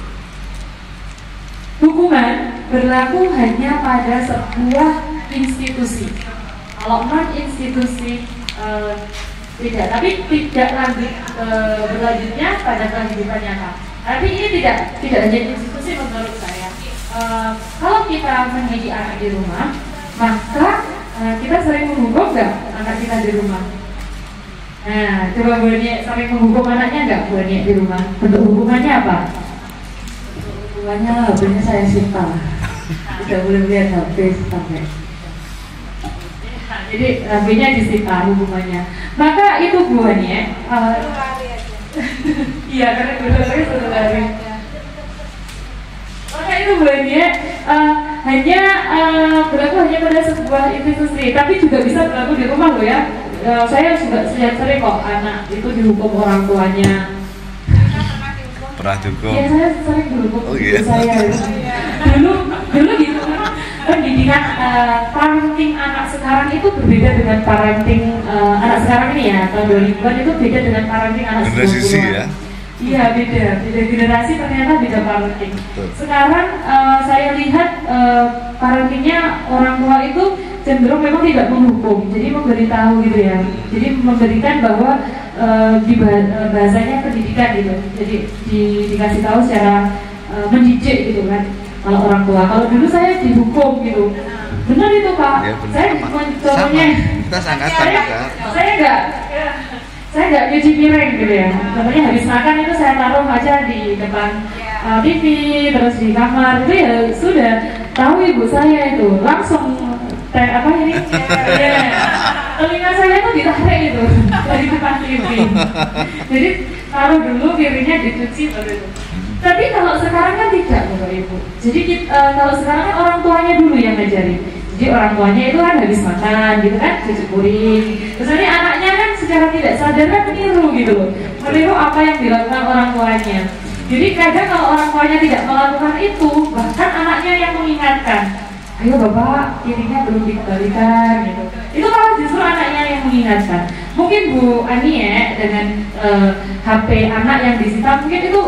Hukuman berlaku hanya pada sebuah institusi. Kalau non institusi tidak, tapi tidak lanjut berlanjutnya pada kehidupan nyata. Tapi ini tidak hanya institusi menurut saya. Kalau kita mendidik anak di rumah, maka kita sering menghukum nggak anak kita di rumah? Nah, coba Bu Nia sering menghukum anaknya nggak Bu Nia di rumah? Bentuk hukumannya apa? Hukumannya HP-nya saya sita. Tidak boleh lihat HP sampai. Jadi HP-nya disita hukumannya. Maka itu Bu Nia. Iya, karena dua-duanya satu hari. Maka itu Bu Nia hanya berlaku hanya pada sebuah institusi, tapi juga bisa berlaku di rumah loh ya. Saya juga sering kok anak itu dihukum orang tuanya. Pernah dihukum? Iya, saya sering dihukum. Oh iya. Saya dulu gitu. Pendidikan parenting anak sekarang itu berbeda dengan parenting anak sekarang ini ya, tahun 2000-an itu beda dengan parenting anak generasi ya. Iya, beda generasi, ternyata beda parenting. Sekarang saya lihat parentingnya orang tua itu cenderung memang tidak menghukum, jadi memberitahu gitu ya. Jadi memberikan bahwa di bahasanya pendidikan gitu. Jadi dikasih tahu secara mendidik gitu kan. Kalau orang tua, kalau dulu saya dihukum gitu. Benar itu Pak. Ya, saya contohnya kita sangat saya nggak nyuci piring gitu ya. Contohnya habis makan itu saya taruh aja di depan TV, terus di kamar itu ya sudah tahu ibu saya itu langsung telinga saya tuh ditarik itu dari depan TV. Jadi taruh dulu piringnya dicuci baru itu. Tapi kalau sekarang kan tidak Bapak Ibu. Jadi kalau sekarang kan orang tuanya dulu yang ngajarin. Jadi orang tuanya itu kan habis makan gitu kan, cuci piring. Terus nanti anaknya kan secara tidak sadar kan meniru gitu loh. Meniru apa yang dilakukan orang tuanya. Jadi kadang kalau orang tuanya tidak melakukan itu, bahkan anaknya yang mengingatkan. ayo bapak kirinya belum dikembalikan gitu. Itu malah justru anaknya yang mengingatkan. Mungkin Bu Ani ya dengan HP anak yang disita mungkin itu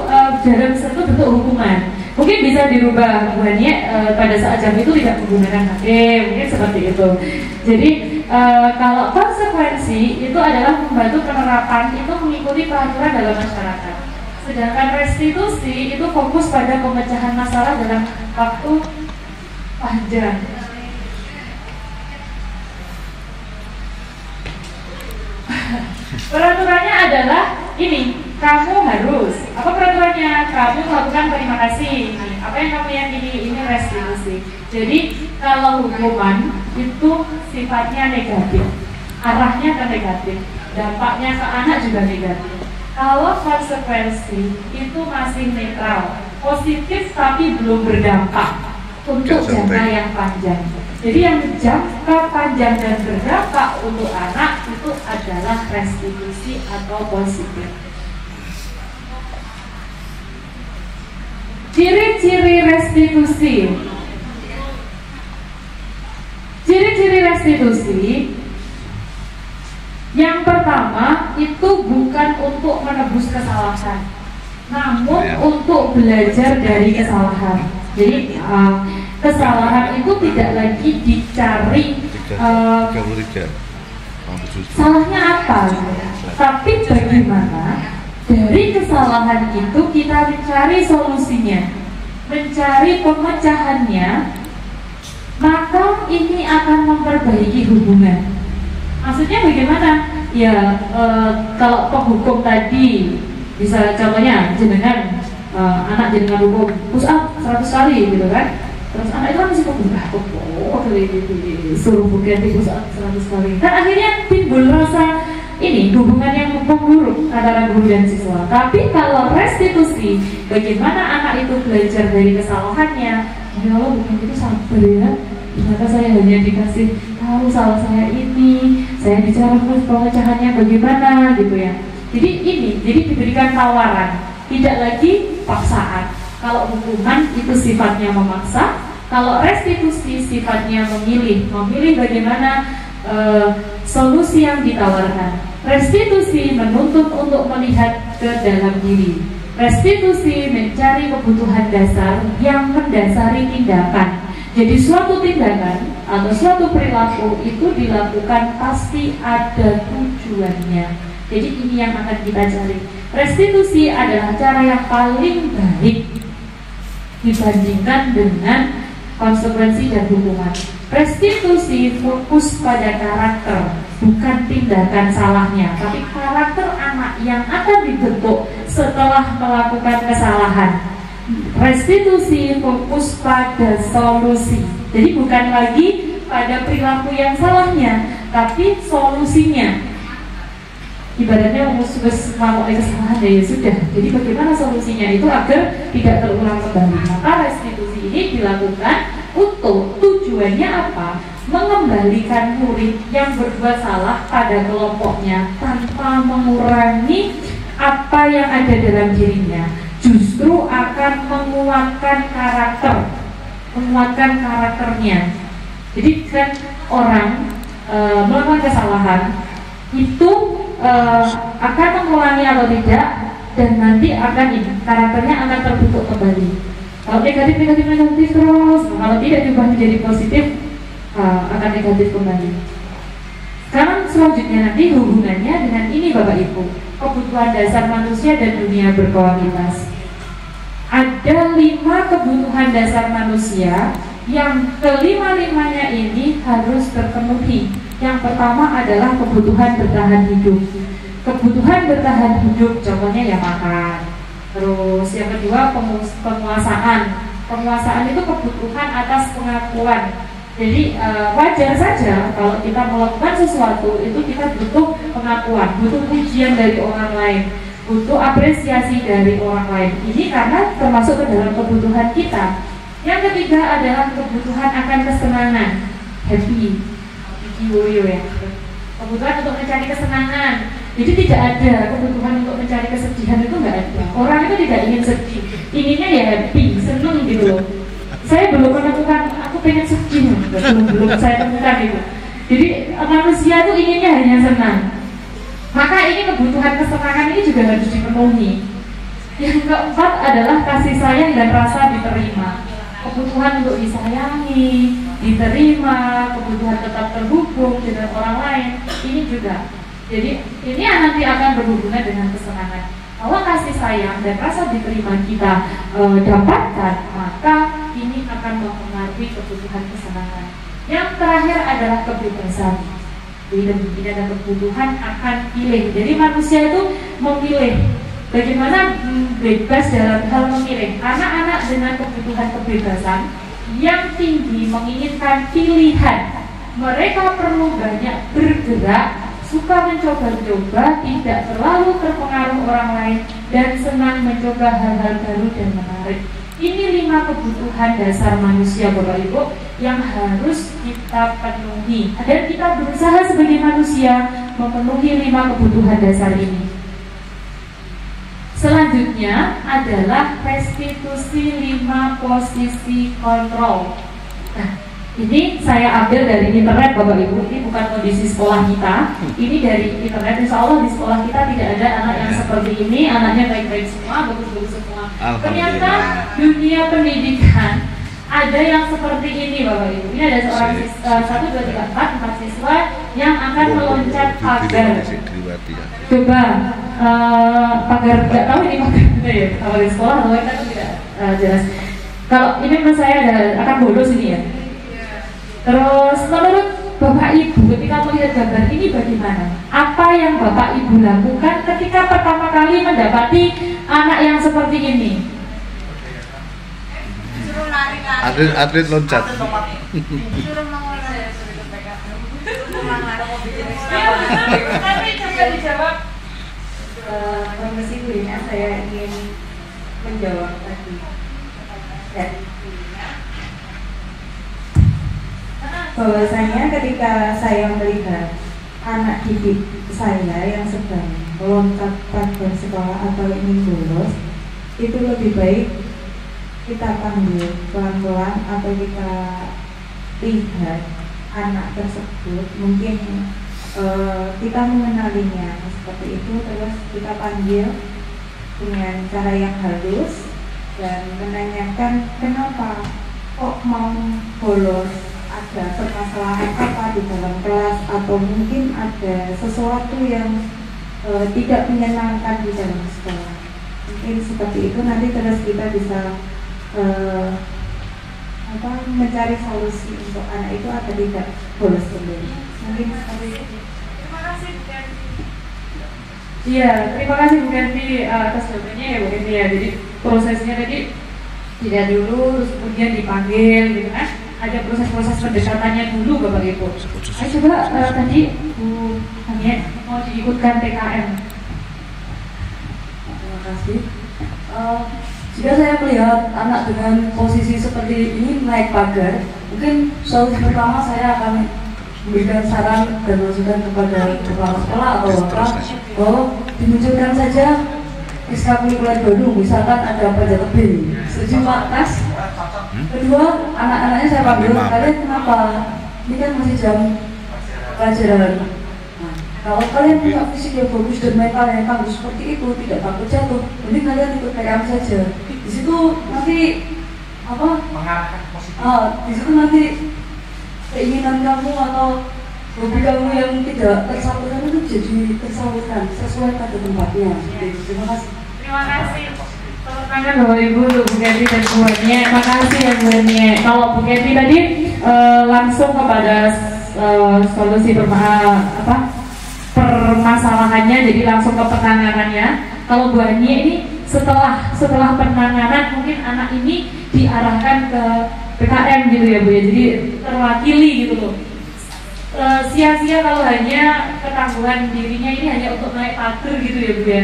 dalam satu bentuk hukuman. Mungkin bisa dirubah Bu Ani pada saat jam itu tidak menggunakan HP, mungkin seperti itu. Jadi kalau konsekuensi itu adalah membantu penerapan itu mengikuti peraturan dalam masyarakat. Sedangkan restitusi itu fokus pada pemecahan masalah dalam waktu panjang. Peraturannya adalah ini, kamu harus apa peraturannya? Kamu melakukan terima kasih. Apa yang kamu yakini ini restitusi. Jadi kalau hukuman itu sifatnya negatif, arahnya ke negatif, dampaknya ke anak juga negatif. Kalau konsekuensi itu masih netral, positif tapi belum berdampak untuk jangka yang panjang. Jadi yang jangka panjang dan berdampak untuk anak itu adalah restitusi atau positif. Ciri-ciri restitusi. Ciri-ciri restitusi yang pertama itu bukan untuk menebus kesalahan, namun untuk belajar dari kesalahan. Jadi kesalahan itu tidak lagi dicari salahnya apa, tapi bagaimana dari kesalahan itu kita mencari solusinya, mencari pemecahannya, maka ini akan memperbaiki hubungan. Maksudnya bagaimana? Ya kalau penghukum tadi bisa contohnya jenengan anak jenengan hukum push up 100 kali gitu kan, terus anak itu kan masih suruh ganti push up 100 kali, kan akhirnya timbul rasa ini hubungan yang memburuk antara guru dan siswa. Tapi kalau restitusi, bagaimana anak itu belajar dari kesalahannya, ya Allah bukan itu sabar ya, ternyata saya hanya dikasih tahu salah saya ini, saya bicara pemecahannya bagaimana gitu ya. Jadi jadi diberikan tawaran, tidak lagi paksaan. Kalau hukuman itu sifatnya memaksa, kalau restitusi sifatnya memilih bagaimana solusi yang ditawarkan. Restitusi menuntut untuk melihat ke dalam diri. Restitusi mencari kebutuhan dasar yang mendasari tindakan. Jadi suatu tindakan atau suatu perilaku itu dilakukan pasti ada tujuannya. Jadi ini yang akan kita cari. Restitusi adalah cara yang paling baik dibandingkan dengan konsekuensi dan hukuman. Restitusi fokus pada karakter, bukan tindakan salahnya, tapi karakter anak yang akan dibentuk setelah melakukan kesalahan. Restitusi fokus pada solusi, jadi bukan lagi pada perilaku yang salahnya, tapi solusinya. Ibaratnya sudah melakukan kesalahan ya sudah. Jadi bagaimana solusinya itu agar tidak terulang kembali. Maka restitusi ini dilakukan untuk tujuannya apa? Mengembalikan murid yang berbuat salah pada kelompoknya tanpa mengurangi apa yang ada dalam dirinya. Justru akan menguatkan karakternya. Jadi kan orang melakukan kesalahan itu akan mengulangi atau tidak, dan nanti akan karakternya akan terbentuk kembali. Kalau negatif terus, kalau tidak diubah menjadi positif, akan negatif kembali. Sekarang selanjutnya nanti hubungannya dengan ini Bapak Ibu, kebutuhan dasar manusia dan dunia berkualitas. Ada 5 kebutuhan dasar manusia yang kelima-limanya ini harus terpenuhi. Yang pertama adalah kebutuhan bertahan hidup. Kebutuhan bertahan hidup contohnya ya makan. Terus yang kedua penguasaan. Penguasaan itu kebutuhan atas pengakuan. Jadi wajar saja kalau kita melakukan sesuatu itu kita butuh pengakuan, butuh pujian dari orang lain, butuh apresiasi dari orang lain. Ini karena termasuk ke dalam kebutuhan kita. Yang ketiga adalah kebutuhan akan kesenangan, happy, ya. Kebutuhan untuk mencari kesenangan. Jadi tidak ada kebutuhan untuk mencari kesedihan, itu nggak ada. Orang itu tidak ingin sedih, inginnya ya happy, seneng gitu loh. Saya belum menemukan aku pengen sedih, saya temukan itu. Jadi manusia itu inginnya hanya senang. Maka ini kebutuhan kesenangan ini juga harus dipenuhi. Yang keempat adalah kasih sayang dan rasa diterima. Kebutuhan untuk disayangi, diterima, kebutuhan tetap terhubung dengan orang lain, ini juga. Jadi ini nanti akan berhubungan dengan kesenangan. Kalau kasih sayang dan rasa diterima kita dapatkan, maka ini akan mempengaruhi kebutuhan kesenangan. Yang terakhir adalah kebebasan. Jadi ada kebutuhan akan pilih. Jadi manusia itu memilih. Bagaimana bebas dalam hal memilih. Anak-anak dengan kebutuhan kebebasan yang tinggi menginginkan pilihan. Mereka perlu banyak bergerak, suka mencoba-coba, tidak terlalu terpengaruh orang lain, dan senang mencoba hal-hal baru dan menarik. Ini 5 kebutuhan dasar manusia, Bapak Ibu, yang harus kita penuhi. Dan kita berusaha sebagai manusia memenuhi 5 kebutuhan dasar ini. Selanjutnya adalah restitusi 5 posisi kontrol. Nah, ini saya ambil dari internet, Bapak Ibu. Ini bukan kondisi sekolah kita. Ini dari internet. Insya Allah di sekolah kita tidak ada anak yang seperti ini. Anaknya baik-baik semua, bagus-bagus semua. Ternyata dunia pendidikan ada yang seperti ini, Bapak Ibu. Ini ada seorang 1, 2, 3, 4 siswa yang akan meloncat pagar. Coba pagar, nggak tahu ini pagarnya ya. Kalau di sekolah atau kita tidak jelas. Kalau ini menurut saya akan bolos ini ya. Terus menurut Bapak Ibu ketika melihat gambar ini bagaimana? Apa yang Bapak Ibu lakukan ketika pertama kali mendapati anak yang seperti ini? Atlet loncat. Tapi coba dijawab. Permisi Bu Ina, saya ingin menjawab tadi. Ya. Bahwasanya ketika saya melihat anak didik saya yang sedang meloncat pagar sekolah atau ingin bolos, itu lebih baik kita panggil pelan-pelan atau kita lihat anak tersebut, mungkin kita mengenalinya seperti itu, terus kita panggil dengan cara yang halus dan menanyakan kenapa kok mau bolos, ada permasalahan apa di dalam kelas, atau mungkin ada sesuatu yang tidak menyenangkan di dalam sekolah. Mungkin seperti itu, nanti terus kita bisa mencari solusi untuk anak itu agar tidak bolos kembali. Mungkin seperti itu. Terima kasih Bu Ganti. Iya, terima kasih Bu Ganti atas jawabannya ya Bu Ganti ya. Jadi prosesnya tadi tidak dulu, terus kemudian dipanggil gitu kan. Ada proses-proses pendekatannya dulu Bapak Ibu. Saya coba tadi Bu Hamiet mau diikutkan TKM. Terima kasih. Jika saya melihat anak dengan posisi seperti ini naik pagar, mungkin solusi pertama saya akan memberikan saran dan masukan kepada kepala sekolah atau bapak bahwa dimunculkan saja ekstrakurikuler baru, misalkan ada panjat tebing. Setuju Pak Kas? Kedua, anak-anaknya saya panggil, kalian kenapa? Ini kan masih jam pelajaran. Nah, kalau kalian punya fisik yang bagus dan mental yang bagus seperti itu, tidak takut jatuh, mending kalian ikut TKM saja. Di situ nanti di situ nanti keinginan kamu atau hobi kamu yang tidak tersalurkan itu jadi tersalurkan sesuai pada tempatnya. Terima kasih. Terima kasih. Tepuk tangan Bapak Ibu untuk Bu Ganti dan Bu Hanie. Terima kasih ya Bu Hanie. Kalau Bu Ganti tadi langsung kepada solusi permasalahannya, jadi langsung ke penanganannya. Kalau Bu Hanie ini setelah penanganan mungkin anak ini diarahkan ke PKM gitu ya Bu ya. Jadi terwakili gitu loh. Sia-sia kalau hanya ketangguhan dirinya ini hanya untuk naik pagar gitu ya Bu ya.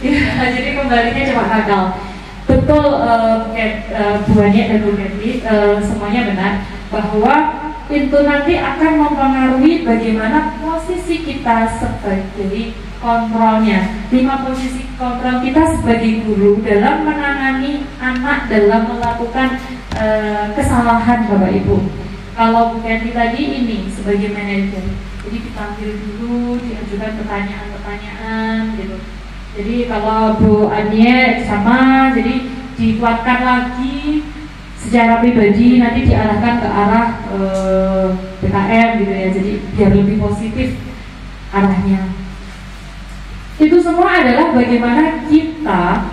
Ya, jadi kembalinya cuma gagal. Betul Bu Hanie dan Bu Ganti semuanya benar bahwa itu nanti akan mempengaruhi bagaimana posisi kita sebagai kontrolnya. 5 posisi kontrol kita sebagai guru dalam menangani anak dalam melakukan kesalahan Bapak Ibu. Kalau Bu Kenny tadi ini sebagai manajer, jadi dipanggil dulu, diajukan pertanyaan-pertanyaan gitu. Jadi kalau Bu Anye sama, jadi dikuatkan lagi secara pribadi, nanti diarahkan ke arah PKM gitu ya. Jadi biar lebih positif arahnya. Itu semua adalah bagaimana kita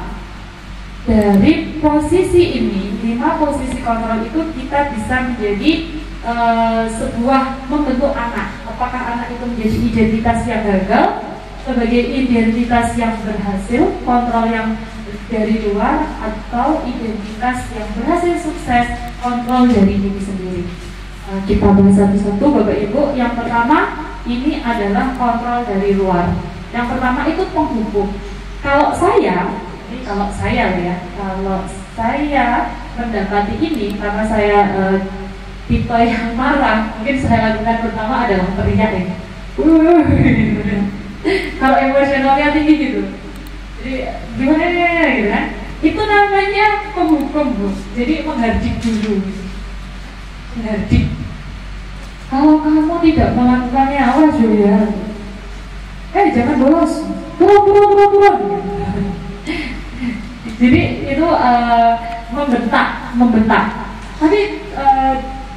dari posisi ini, 5 posisi kontrol itu kita bisa menjadi sebuah membentuk anak. Apakah anak itu menjadi identitas yang gagal sebagai identitas yang berhasil, kontrol yang dari luar, atau identitas yang berhasil sukses, kontrol dari diri sendiri. Kita bahas satu-satu Bapak Ibu. Yang pertama ini adalah kontrol dari luar. Yang pertama itu penghukum. Kalau saya mendapati ini karena saya tipe yang marah, mungkin saya lakukan pertama adalah teriak ya. Kalau emosionalnya tinggi gitu, jadi gimana gitu kan? Itu namanya penghukum, Bu. Jadi menghardik dulu, menghardik. Kalau kamu tidak melakukannya, awas ya. Jangan bolos, turun. Jadi itu membentak. Tapi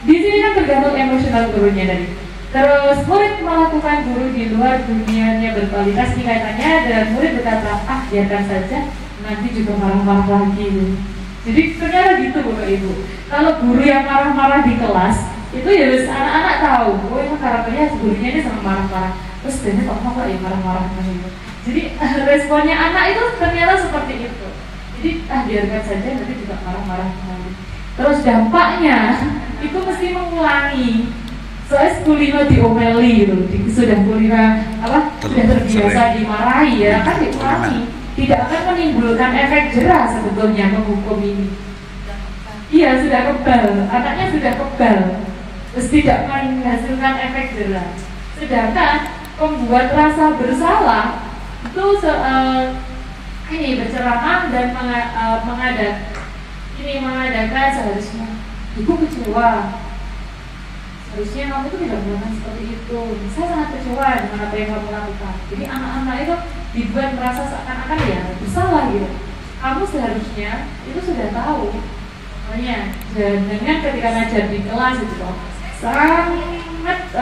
di sini kan tergantung emosional gurunya tadi. Terus murid melakukan guru di luar dunianya berkualitas kaitannya, dan murid berkata, biarkan saja, nanti juga marah-marah lagi. Jadi ternyata gitu Bapak Ibu. Kalau guru yang marah-marah di kelas, itu ya anak-anak tahu, emang karakternya gurunya ini sama marah-marah. Terus sebenarnya kok ya marah-marah gitu. Jadi responnya anak itu ternyata seperti itu. Jadi biarkan saja, nanti juga marah-marah lagi. Terus dampaknya itu mesti mengulangi. Soalnya kulino diomeli gitu, sudah terbiasa dimarahi ya kan diulangi, tidak akan menimbulkan efek jerah sebetulnya menghukum ini. Iya sudah kebal, anaknya sudah kebal, terus tidak menghasilkan efek jerah. Sedangkan membuat rasa bersalah itu berceramah dan mengadakan seharusnya ibu kecewa. Harusnya kamu itu tidak melakukan seperti itu. Saya sangat kecewa dengan apa yang kamu lakukan. Jadi anak-anak itu dibuat merasa seakan-akan ya bersalah gitu. Kamu seharusnya itu sudah tahu. Makanya dengan ketika ngajar di kelas itu sangat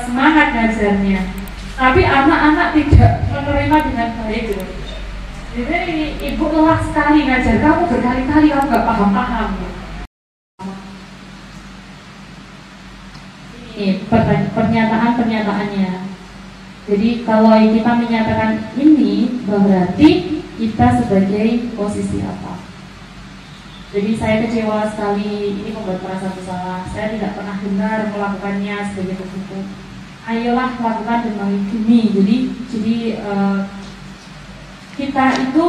semangat ngajarnya. Tapi anak-anak tidak menerima dengan baik gitu. Jadi ini ibu lelah sekali ngajar kamu berkali-kali kamu nggak paham-paham. Gitu. Pernyataan-pernyataannya. Jadi kalau kita menyatakan ini, berarti kita sebagai posisi apa? Jadi saya kecewa sekali, ini membuat merasa bersalah. Saya tidak pernah benar melakukannya sebagai penghukum. Ayolah lakukan demi. Jadi kita itu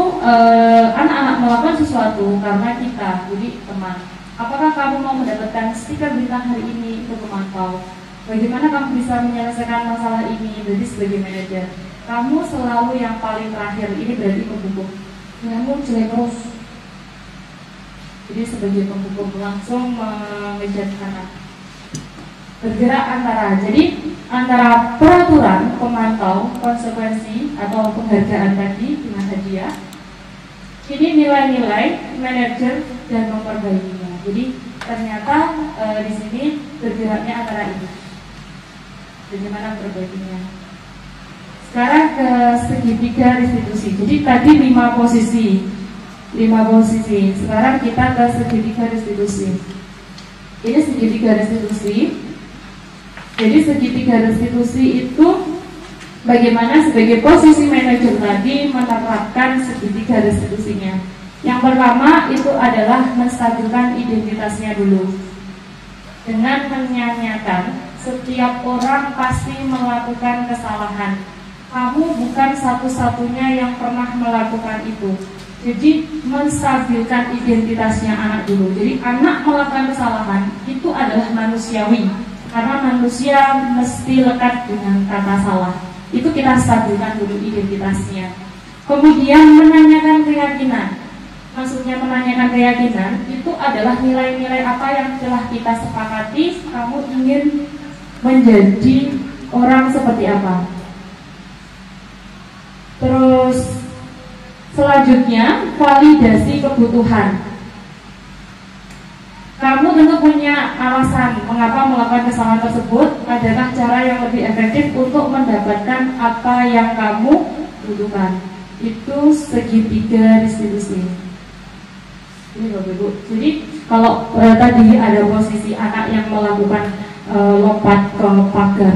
anak-anak melakukan sesuatu karena kita, jadi teman. Apakah kamu mau mendapatkan stiker bintang hari ini untuk memantau? Bagaimana kamu bisa menyelesaikan masalah ini? Jadi sebagai manajer, kamu selalu yang paling terakhir. Ini berarti penghukum. Kamu jelek terus. Jadi sebagai penghukum langsung mengejar kanan. Bergerak antara peraturan, pemantau, konsekuensi atau penghargaan tadi dengan hadiah. Ini nilai-nilai manajer dan memperbaikinya. Jadi ternyata di sini bergeraknya antara ini. Bagaimana perbaikinya? Sekarang ke segitiga restitusi. Jadi tadi 5 posisi. Sekarang kita ke segitiga restitusi. Ini segitiga restitusi. Jadi segitiga restitusi itu bagaimana sebagai posisi manajer tadi menerapkan segitiga restitusinya. Yang pertama itu adalah menstabilkan identitasnya dulu dengan menyanyikan setiap orang pasti melakukan kesalahan. Kamu bukan satu-satunya yang pernah melakukan itu. Jadi menstabilkan identitasnya anak dulu. Jadi anak melakukan kesalahan itu adalah manusiawi, karena manusia mesti lekat dengan kata salah. Itu kita stabilkan dulu identitasnya. Kemudian menanyakan keyakinan. maksudnya menanyakan keyakinan, itu adalah nilai-nilai apa yang telah kita sepakati, kamu ingin menjadi orang seperti apa. Terus selanjutnya, validasi kebutuhan. Kamu tentu punya alasan mengapa melakukan kesalahan tersebut. Adakah cara yang lebih efektif untuk mendapatkan apa yang kamu butuhkan? Itu segitiga distribusi. Ini Bapak Ibu. Jadi kalau tadi ada posisi anak yang melakukan lompat ke pagar.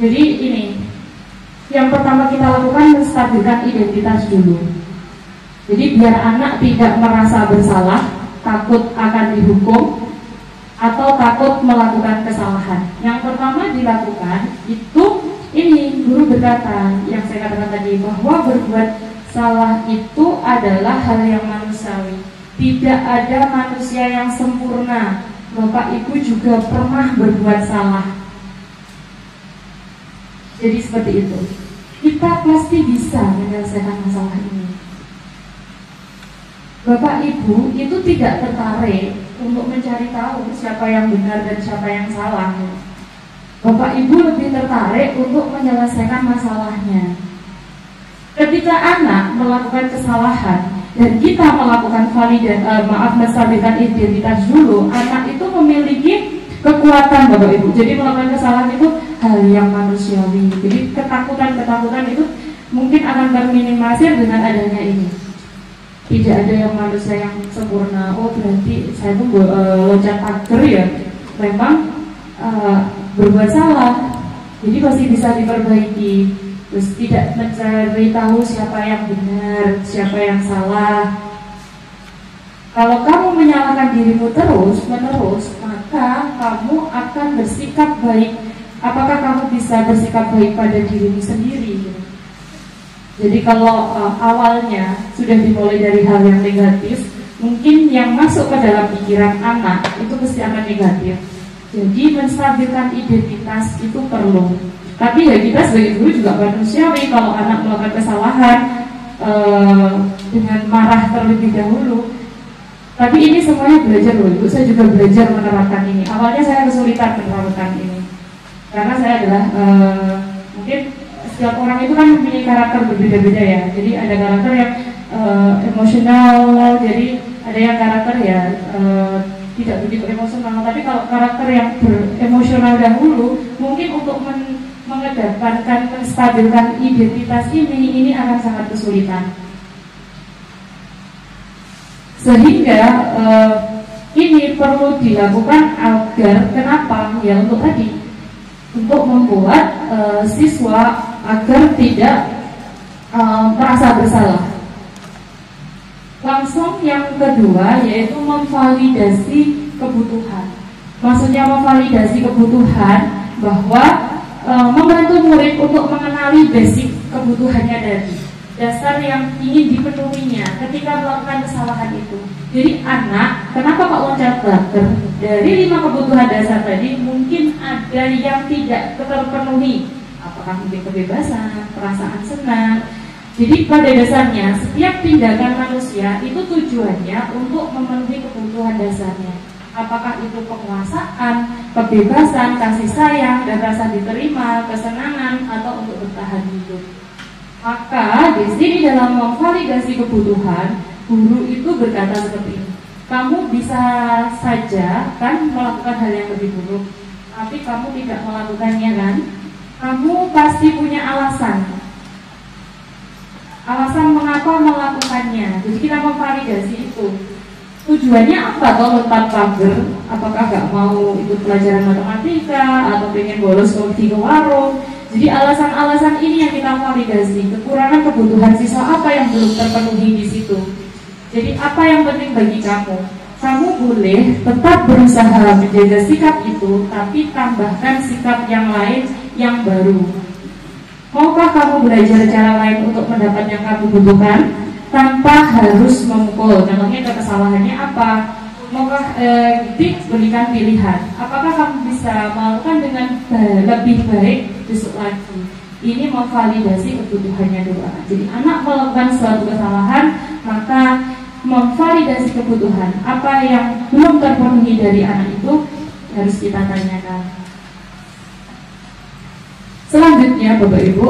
Jadi ini yang pertama kita lakukan, menstabilkan identitas dulu. Jadi biar anak tidak merasa bersalah, takut akan dihukum, atau takut melakukan kesalahan. Yang pertama dilakukan itu ini, guru berkata yang saya katakan tadi, bahwa berbuat salah itu adalah hal yang manusiawi. Tidak ada manusia yang sempurna. Bapak Ibu juga pernah berbuat salah. Jadi seperti itu. Kita pasti bisa menyelesaikan masalah ini. Bapak Ibu itu tidak tertarik untuk mencari tahu siapa yang benar dan siapa yang salah. Bapak Ibu lebih tertarik untuk menyelesaikan masalahnya. Ketika anak melakukan kesalahan dan kita melakukan menstabilkan identitas dulu, anak itu memiliki kekuatan Bapak Ibu. Jadi melakukan kesalahan itu hal yang manusiawi. Jadi ketakutan itu mungkin akan terminimalisir dengan adanya ini. Tidak ada yang manusia yang sempurna. Oh berarti saya tuh loncat pagar ya, memang berbuat salah. Jadi pasti bisa diperbaiki. Terus tidak mencari tahu siapa yang benar, siapa yang salah. Kalau kamu menyalahkan dirimu terus-menerus, maka kamu akan bersikap baik. Apakah kamu bisa bersikap baik pada dirimu sendiri? Jadi kalau awalnya sudah dimulai dari hal yang negatif, mungkin yang masuk ke dalam pikiran anak itu pasti akan negatif. Jadi menstabilkan identitas itu perlu. Tapi ya kita sebagai guru juga manusiawi, kalau anak melakukan kesalahan dengan marah terlebih dahulu. Tapi ini semuanya belajar loh Ibu, saya juga belajar menerapkan ini. Awalnya saya kesulitan menerapkan ini, karena saya adalah mungkin setiap orang itu kan mempunyai karakter berbeda-beda ya. Jadi ada karakter yang emosional, jadi ada yang karakter ya tidak begitu emosional. Tapi kalau karakter yang beremosional dahulu, mungkin untuk mengedepankan, menstabilkan identitas ini akan sangat kesulitan. Sehingga ini perlu dilakukan agar kenapa? Ya untuk tadi, untuk membuat siswa agar tidak merasa bersalah. Langsung yang kedua yaitu memvalidasi kebutuhan. Maksudnya memvalidasi kebutuhan bahwa membantu murid untuk mengenali basic kebutuhannya tadi, dasar yang ingin dipenuhinya ketika melakukan kesalahan itu. Jadi anak, kenapa kok loncat pagar? Dari 5 kebutuhan dasar tadi mungkin ada yang tidak terpenuhi. Apakah mungkin kebebasan, perasaan senang. Jadi pada dasarnya setiap tindakan manusia itu tujuannya untuk memenuhi kebutuhan dasarnya. Apakah itu penguasaan, kebebasan, kasih sayang, dan rasa diterima, kesenangan, atau untuk bertahan hidup. Maka di sini dalam memvalidasi kebutuhan, guru itu berkata seperti ini. Kamu bisa saja kan melakukan hal yang lebih buruk, tapi kamu tidak melakukannya kan? Kamu pasti punya alasan. Alasan mengapa melakukannya. Jadi kita memvalidasi itu. Tujuannya apa? Kalau lompat pagar, apakah gak mau ikut pelajaran matematika atau pengen bolos pergi ke warung? Jadi alasan-alasan ini yang kita validasi. Kekurangan kebutuhan siswa apa yang belum terpenuhi di situ. Jadi apa yang penting bagi kamu? Kamu boleh tetap berusaha menjaga sikap itu, tapi tambahkan sikap yang lain yang baru. Maukah kamu belajar cara lain untuk mendapat yang kamu butuhkan tanpa harus memukul? Contohnya kesalahannya apa? Maukah diberikan pilihan? Apakah kamu bisa melakukan dengan lebih baik besok lagi? Ini memvalidasi kebutuhannya dulu. Jadi anak melakukan suatu kesalahan, maka memvalidasi kebutuhan. Apa yang belum terpenuhi dari anak itu harus kita tanyakan. Selanjutnya Bapak Ibu,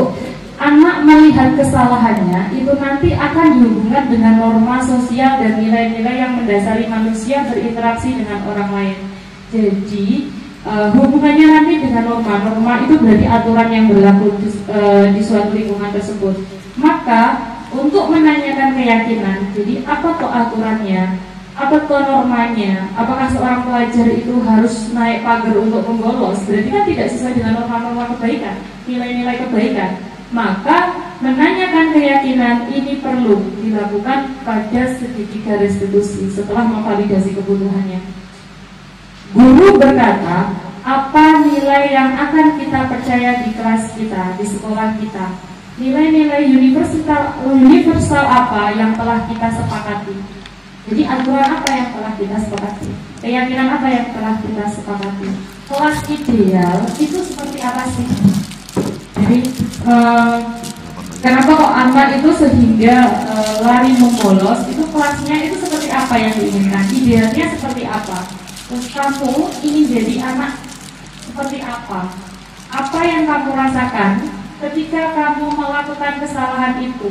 anak melihat kesalahannya itu nanti akan dihubungkan dengan norma sosial dan nilai-nilai yang mendasari manusia berinteraksi dengan orang lain. Jadi hubungannya nanti dengan norma itu berarti aturan yang berlaku di suatu lingkungan tersebut. Maka untuk menanyakan keyakinan, jadi apa tuh aturannya, apa tuh normanya, apakah seorang pelajar itu harus naik pagar untuk membolos, berarti kan tidak sesuai dengan norma-norma kebaikan, nilai-nilai kebaikan. Maka menanyakan keyakinan ini perlu dilakukan pada segitiga restitusi setelah memvalidasi kebutuhannya. Guru berkata, apa nilai yang akan kita percaya di kelas kita, di sekolah kita? Nilai-nilai universal apa yang telah kita sepakati? Jadi aturan apa yang telah kita sepakati? Keyakinan apa yang telah kita sepakati? Kelas ideal itu seperti apa sih? Jadi kenapa kok anak itu sehingga lari membolos? Itu kelasnya itu seperti apa yang diinginkan? Idealnya seperti apa? Terus kamu ingin jadi anak seperti apa? Apa yang kamu rasakan ketika kamu melakukan kesalahan itu?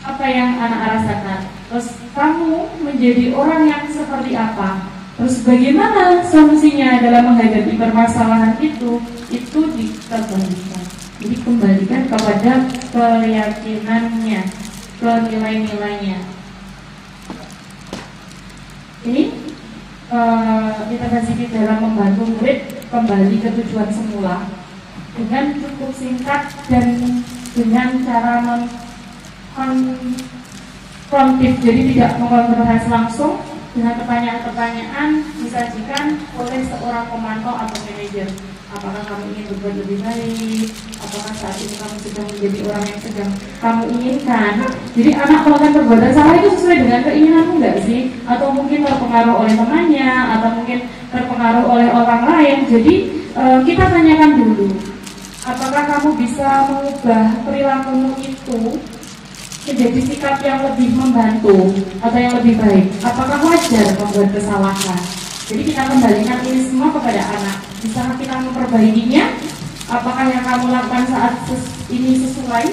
Apa yang anak rasakan? Terus kamu menjadi orang yang seperti apa? Terus bagaimana solusinya dalam menghadapi permasalahan itu dikembalikan. Jadi kembalikan kepada keyakinannya, ke nilai-nilainya. Ini intervensi dalam membantu murid kembali ke tujuan semula dengan cukup singkat dan dengan cara konfrontif, jadi tidak mengonfrontasi langsung dengan pertanyaan-pertanyaan disajikan oleh seorang pemantau atau manajer. Apakah kamu ingin berbuat lebih baik? Apakah saat ini kamu sedang menjadi orang yang sedang kamu inginkan? Jadi anak melakukan perbuatan salah itu sesuai dengan keinginanmu nggak sih? Atau mungkin terpengaruh oleh temannya, atau mungkin terpengaruh oleh orang lain. Jadi kita tanyakan dulu, apakah kamu bisa mengubah perilakumu itu menjadi sikap yang lebih membantu atau yang lebih baik? Apakah wajar membuat kesalahan? Jadi kita kembalikan ini semua kepada anak. Bisakah kita memperbaikinya? Apakah yang kamu lakukan saat ini sesuai?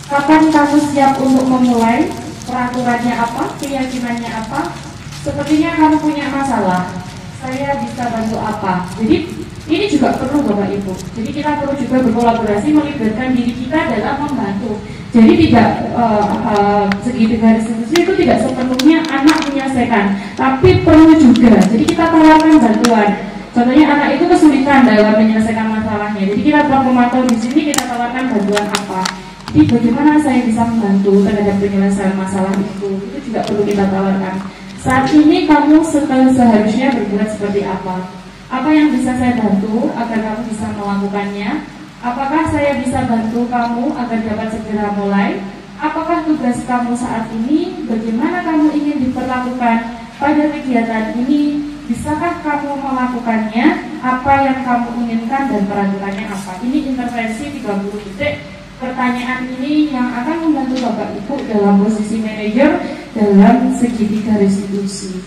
Kapan kamu siap untuk memulai? Peraturannya apa? Keyakinannya apa? Sepertinya kamu punya masalah. Saya bisa bantu apa? Jadi ini juga perlu Bapak Ibu. Jadi kita perlu juga berkolaborasi, melibatkan diri kita dalam membantu. Jadi tidak segitiga restitusi itu tidak sepenuhnya anak menyelesaikan, tapi perlu juga. Jadi kita tawarkan bantuan. Contohnya anak itu kesulitan dalam menyelesaikan masalahnya. Jadi kita telah memantau di sini, kita tawarkan bantuan apa. Jadi bagaimana saya bisa membantu terhadap penyelesaian masalah itu juga perlu kita tawarkan. Saat ini kamu seharusnya berbuat seperti apa? Apa yang bisa saya bantu agar kamu bisa melakukannya? Apakah saya bisa bantu kamu agar dapat segera mulai? Apakah tugas kamu saat ini? Bagaimana kamu ingin diperlakukan pada kegiatan ini? Bisakah kamu melakukannya? Apa yang kamu inginkan dan peraturannya apa? Ini intervensi 30 detik. Pertanyaan ini yang akan membantu Bapak Ibu dalam posisi manajer dalam segitiga restitusi.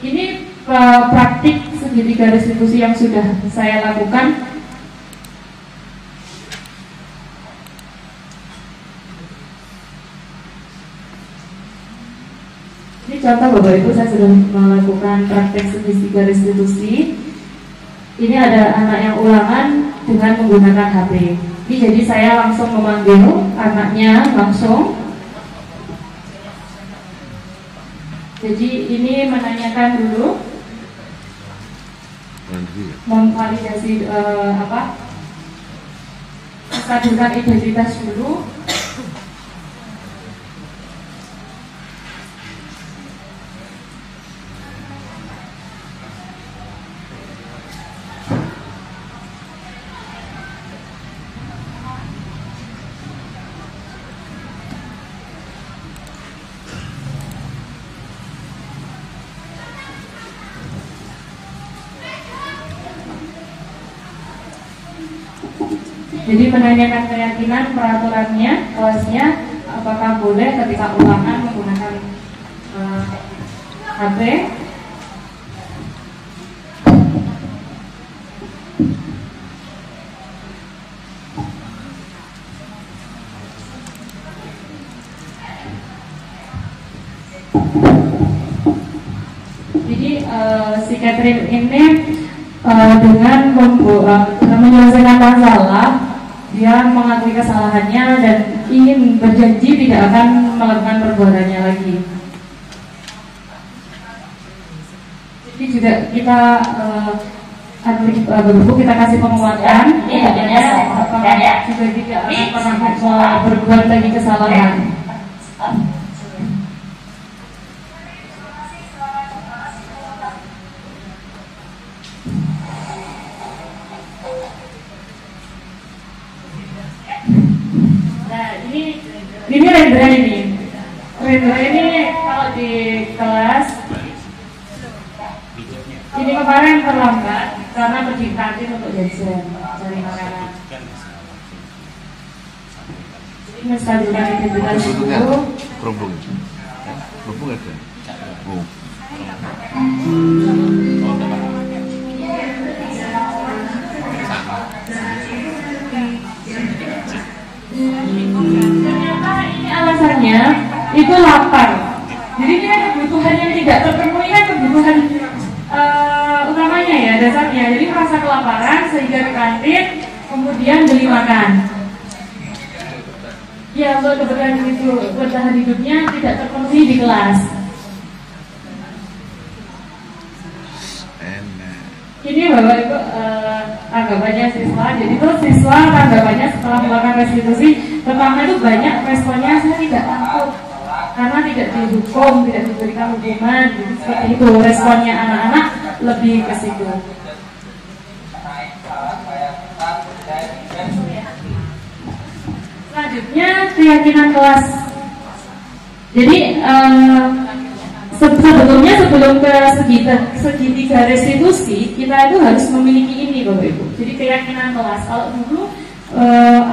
Ini praktik segitiga restitusi yang sudah saya lakukan. Ini contoh Bapak Ibu, saya sudah melakukan praktek segitiga restitusi. Ini ada anak yang ulangan dengan menggunakan HP. Ini jadi saya langsung memanggil anaknya langsung. Jadi ini menanyakan dulu, memvalidasi menstabilkan identitas dulu. Jadi menanyakan keyakinan peraturannya, kelasnya, apakah boleh ketika ulangan menggunakan HP. Jadi si Catherine ini dengan menyelesaikan masalah, dia mengakui kesalahannya dan ingin berjanji tidak akan melakukan perbuatannya lagi. Jadi juga kita berbuku kita kasih penguatan, juga tidak akan pernah berbuat lagi kesalahan. Ini Rendra ini. Rendra ini kalau di kelas ini kemarin terlambat karena pergi kantin untuk jajan cari makanan. Ini selanjutnya kita dulu. Kerupuk ada. Oh. Ternyata ini alasannya itu lapar. Jadi ini kan kebutuhan yang tidak terpenuhi, kan kebutuhan utamanya ya, dasarnya. Jadi merasa kelaparan sehingga ke kantin kemudian beli makan. Ya, untuk kebutuhan itu bertahan hidupnya tidak terpenuhi di kelas. Ini Bapak Ibu tanggapannya siswa. Jadi terus siswa tanggapannya setelah melakukan restitusi, pertama itu banyak responnya, saya tidak takut karena tidak dihukum, tidak diberikan hukuman. Jadi seperti itu responnya anak-anak lebih ke situ. Selanjutnya keyakinan kelas. Jadi sebetulnya sebelum ke segitiga restitusi, kita itu harus memiliki ini Bapak Ibu. Jadi keyakinan kelas. Kalau dulu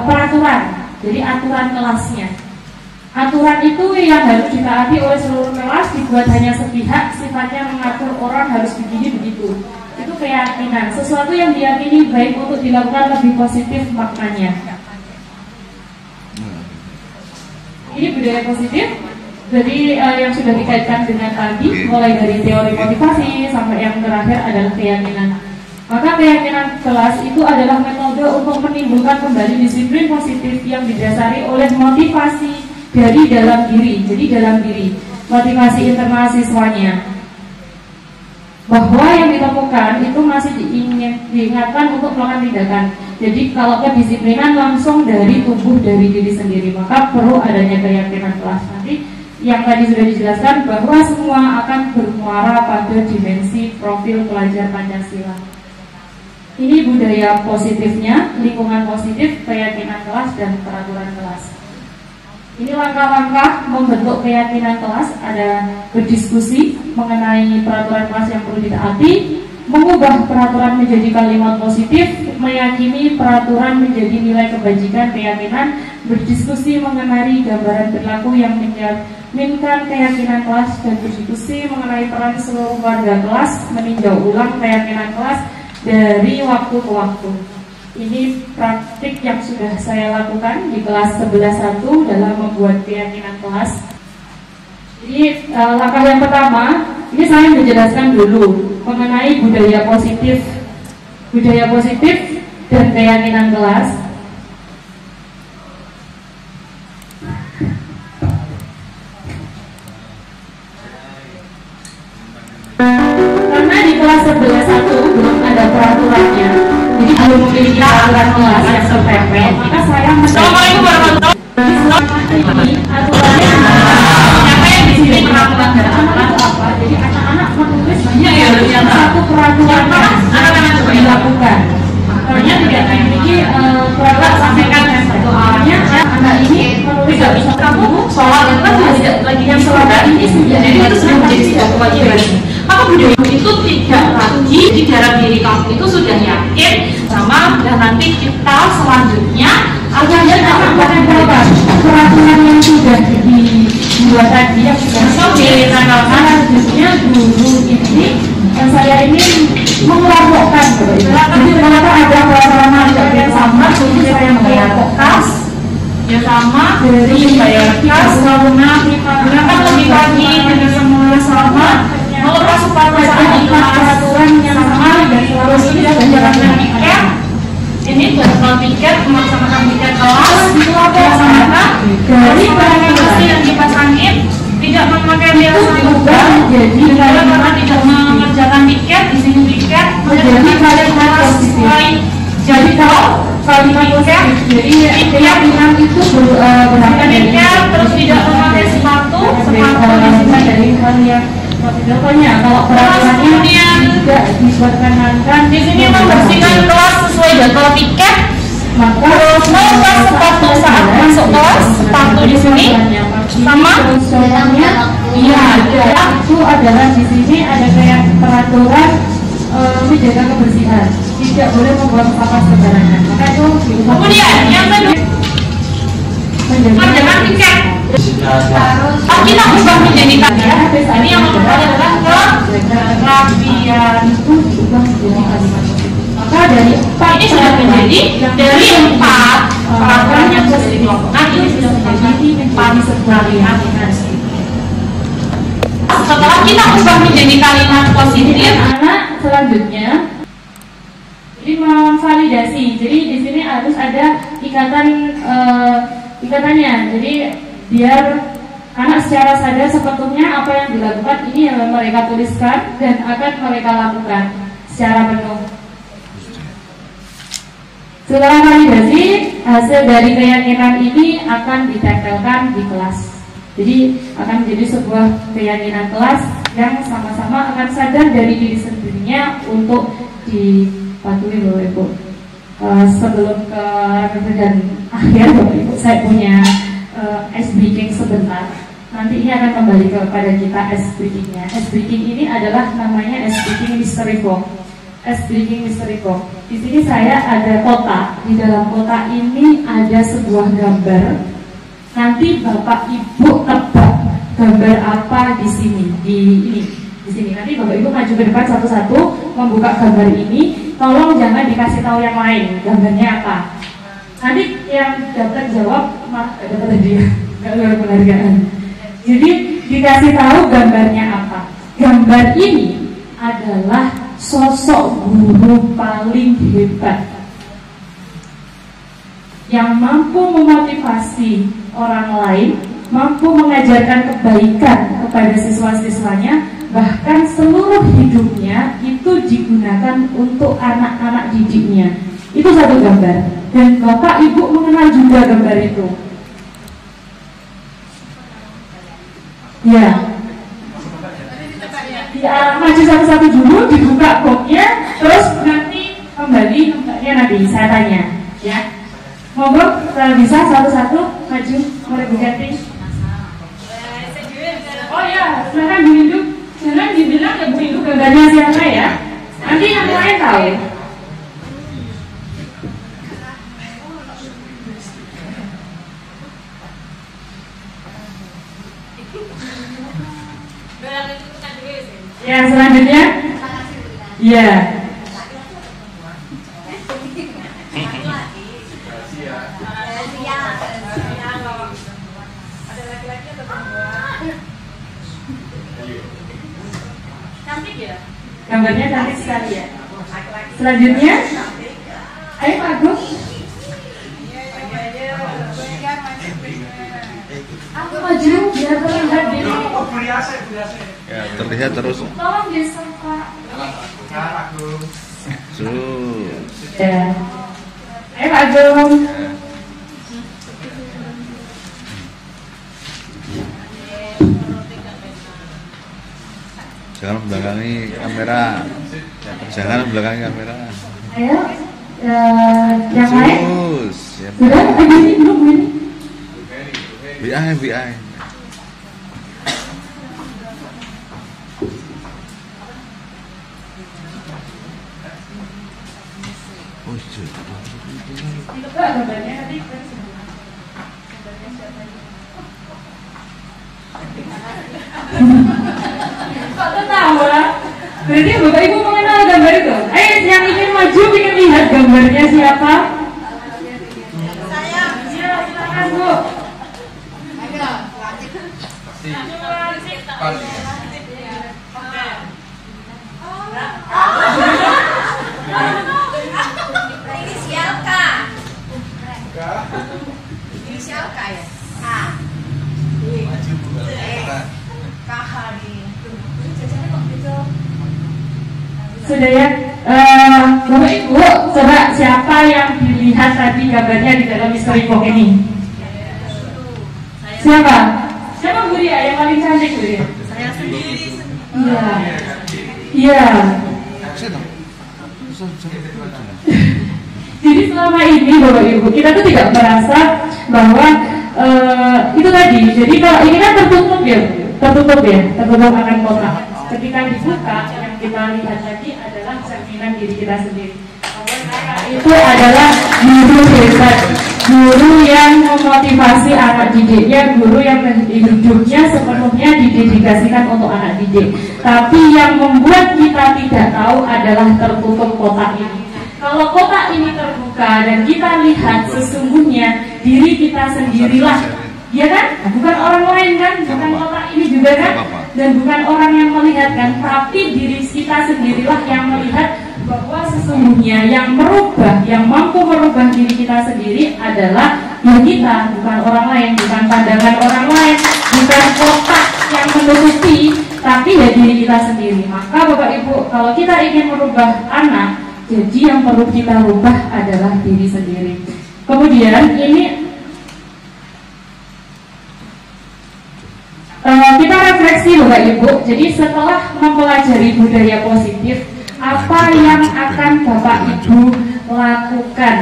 peraturan, jadi aturan kelasnya. Aturan itu yang harus ditaati oleh seluruh kelas, dibuat hanya sepihak, sifatnya mengatur orang harus begini begitu. Itu keyakinan, sesuatu yang diyakini baik untuk dilakukan lebih positif maknanya. Ini budaya positif. Jadi yang sudah dikaitkan dengan tadi, mulai dari teori motivasi sampai yang terakhir adalah keyakinan. Maka keyakinan kelas itu adalah metode untuk menimbulkan kembali disiplin positif yang didasari oleh motivasi dari dalam diri. Jadi dalam diri, motivasi internal siswanya, bahwa yang ditemukan itu masih diingatkan untuk melakukan tindakan. Jadi kalau kedisiplinan langsung dari tubuh, dari diri sendiri, maka perlu adanya keyakinan kelas. Nanti yang tadi sudah dijelaskan bahwa semua akan bermuara pada dimensi profil pelajar Pancasila. Ini budaya positifnya, lingkungan positif, keyakinan kelas, dan peraturan kelas. Ini langkah-langkah membentuk keyakinan kelas, ada berdiskusi mengenai peraturan kelas yang perlu ditaati, mengubah peraturan menjadi kalimat positif, meyakini peraturan menjadi nilai kebajikan, keyakinan, berdiskusi mengenai gambaran perilaku yang mencerminkan keyakinan kelas, dan berdiskusi mengenai peran seluruh warga kelas, meninjau ulang keyakinan kelas dari waktu ke waktu. Ini praktik yang sudah saya lakukan di kelas 11.1 dalam membuat keyakinan kelas. Jadi langkah yang pertama, ini saya menjelaskan dulu mengenai budaya positif dan keyakinan kelas. Karena di kelas 11.1 belum ada peraturannya, jadi belum memiliki aturan kelas yang tertempel, maka saya Assalamualaikum ini aturannya siapa yang di sini pernah melanggar aturan apa? Jadi anak-anak menulis yang satu peraturan dilakukan. Karena tidak memiliki peraturan sampaikan soalnya anak ini menulis kamu soal itu kan tidak lagi yang selama ini sudah jadi itu sudah menjadi sebuah kewajiban. Maka budaya itu tidak lagi di dalam diri kamu itu sudah yakin sama udah nanti kita selanjutnya akan melakukan peraturan yang sudah dibuat tadi yang sudah ditanggalkan. Selanjutnya guru ini saya ini mengelompokkan. Jadi ternyata ada peraturan yang sama, jadi saya mengelompokkan ya sama dari bayar kas gunakan lebih pagi dengan semua sama melepas peraturan yang sama dan terus menjalankan tiket. Ini jadwal tiket melaksanakan tiket kelas dilaksanakan dari barang yang dipasangin tidak memakai biaya juga, jadi karena tidak mengerjakan tiket di sini tiket menjadi kalimat sesuai. Jadi kalau kalimat tiket, jadi keyakinan itu berangkat dari terus tidak memakai sepatu dari hal yang contohnya kalau peraturannya tidak diperkenankan di sini membersihkan kelas sesuai jadwal tiket, maka melepas sepatu saat masuk kelas, sepatu di sini sama iya itu adalah di sini ada kayak peraturan menjaga kebersihan, tidak boleh membuang sampah sembarangan, maka itu kemudian yang kedua menjaga tiket kita ubah menjadi kalimat. Ini yang nomor adalah kerapian itu diubah menjadi kalimat. Maka dari 4 ini sudah menjadi dari 4 peraturan yang sudah dikelompokkan ini sudah menjadi 4 sebuah kalimat. Setelah kita ubah menjadi kalimat positif, anak selanjutnya ini memvalidasi. Jadi di sini harus ada ikatannya. Jadi biar anak secara sadar sebetulnya apa yang dilakukan ini yang mereka tuliskan dan akan mereka lakukan secara penuh. Setelah validasi, hasil dari keyakinan ini akan ditempelkan di kelas. Jadi akan menjadi sebuah keyakinan kelas yang sama-sama akan sadar dari diri sendirinya untuk dipatuhi Bapak Ibu. Sebelum ke dan akhir Bapak Ibu, saya punya ice breaking sebentar. Nanti ini akan kembali kepada kita ice breakingnya. Ice breaking ini adalah namanya ice breaking mystery box. Ice breaking mystery box. Di sini saya ada kotak. Di dalam kotak ini ada sebuah gambar. Nanti Bapak Ibu tebak gambar apa di sini. Di sini. Nanti Bapak Ibu maju ke depan satu-satu membuka gambar ini. Tolong jangan dikasih tahu yang lain gambarnya apa. Nanti yang dapat jawab dapat hadiah, nggak ada penghargaan. Jadi dikasih tahu gambarnya apa. Gambar ini adalah sosok guru paling hebat yang mampu memotivasi orang lain, mampu mengajarkan kebaikan kepada siswa-siswanya, bahkan seluruh hidupnya itu digunakan untuk anak-anak didiknya. Itu satu gambar. Dan Bapak Ibu mengenal juga gambar itu. Ya. Maju satu-satu dulu, dibuka boxnya, terus nanti kembali tempatnya nanti saya tanya. Ya. Monggo kalau bisa satu-satu maju mulai berganti. Oh ya, silakan Bu Hindu. Jangan dibilang ya Bu Hindu gambarnya siapa ya. Nanti yang lain tahu. Yang selanjutnya, ya. Gambarnya cantik sekali ya. Selanjutnya, ayo Pak Agus. Aku maju biar terlihat dulu. Ya, terlihat terus. Tolong disempat. Ya. Ayo Pak Agung. Jangan membelakangi kamera. Jangan membelakangi kamera. Ayo, yang lain. Siap. Sudah, ini belum ini. BI. Oh, Ditebak gambarnya nanti kita semua. Gambarnya siapa ini? Kok ketawa? Berarti Bapak Ibu mengenal gambar itu? Yang ingin maju ingin lihat gambarnya siapa? Saya. Silakan Bu. Inisial K. Inisial K ya? A. Sudah ya, Bapak Ibu, coba siapa yang dilihat tadi gambarnya di dalam misteri box ini? Siapa? Siapa Bu Ria yang paling cantik Bu Ria? Saya sendiri. Iya. Iya. Jadi selama ini Bapak Ibu kita tuh tidak merasa bahwa itu tadi. Jadi kalau ini kan tertutup akan kotak. Ketika dibuka yang kita lihat tadi adalah cerminan diri kita sendiri. Itu adalah guru hebat, guru yang memotivasi anak didiknya, guru yang hidupnya sepenuhnya didedikasikan untuk anak didik. Tapi yang membuat kita tidak tahu adalah tertutup kotak ini. Kalau kotak ini terbuka dan kita lihat sesungguhnya diri kita sendirilah, ya kan? Bukan orang lain kan? Bukan kotak ini juga kan? Dan bukan orang yang melihat kan? Tapi diri kita sendirilah yang melihat bahwa sesungguhnya yang merubah, yang mampu merubah diri kita sendiri adalah ya kita, bukan orang lain, bukan pandangan orang lain, bukan kotak yang menutupi, tapi ya diri kita sendiri. Maka Bapak Ibu, kalau kita ingin merubah anak, jadi yang perlu kita rubah adalah diri sendiri. Kemudian ini kita refleksi Bapak Ibu. Jadi setelah mempelajari budaya positif, apa yang akan Bapak Ibu lakukan?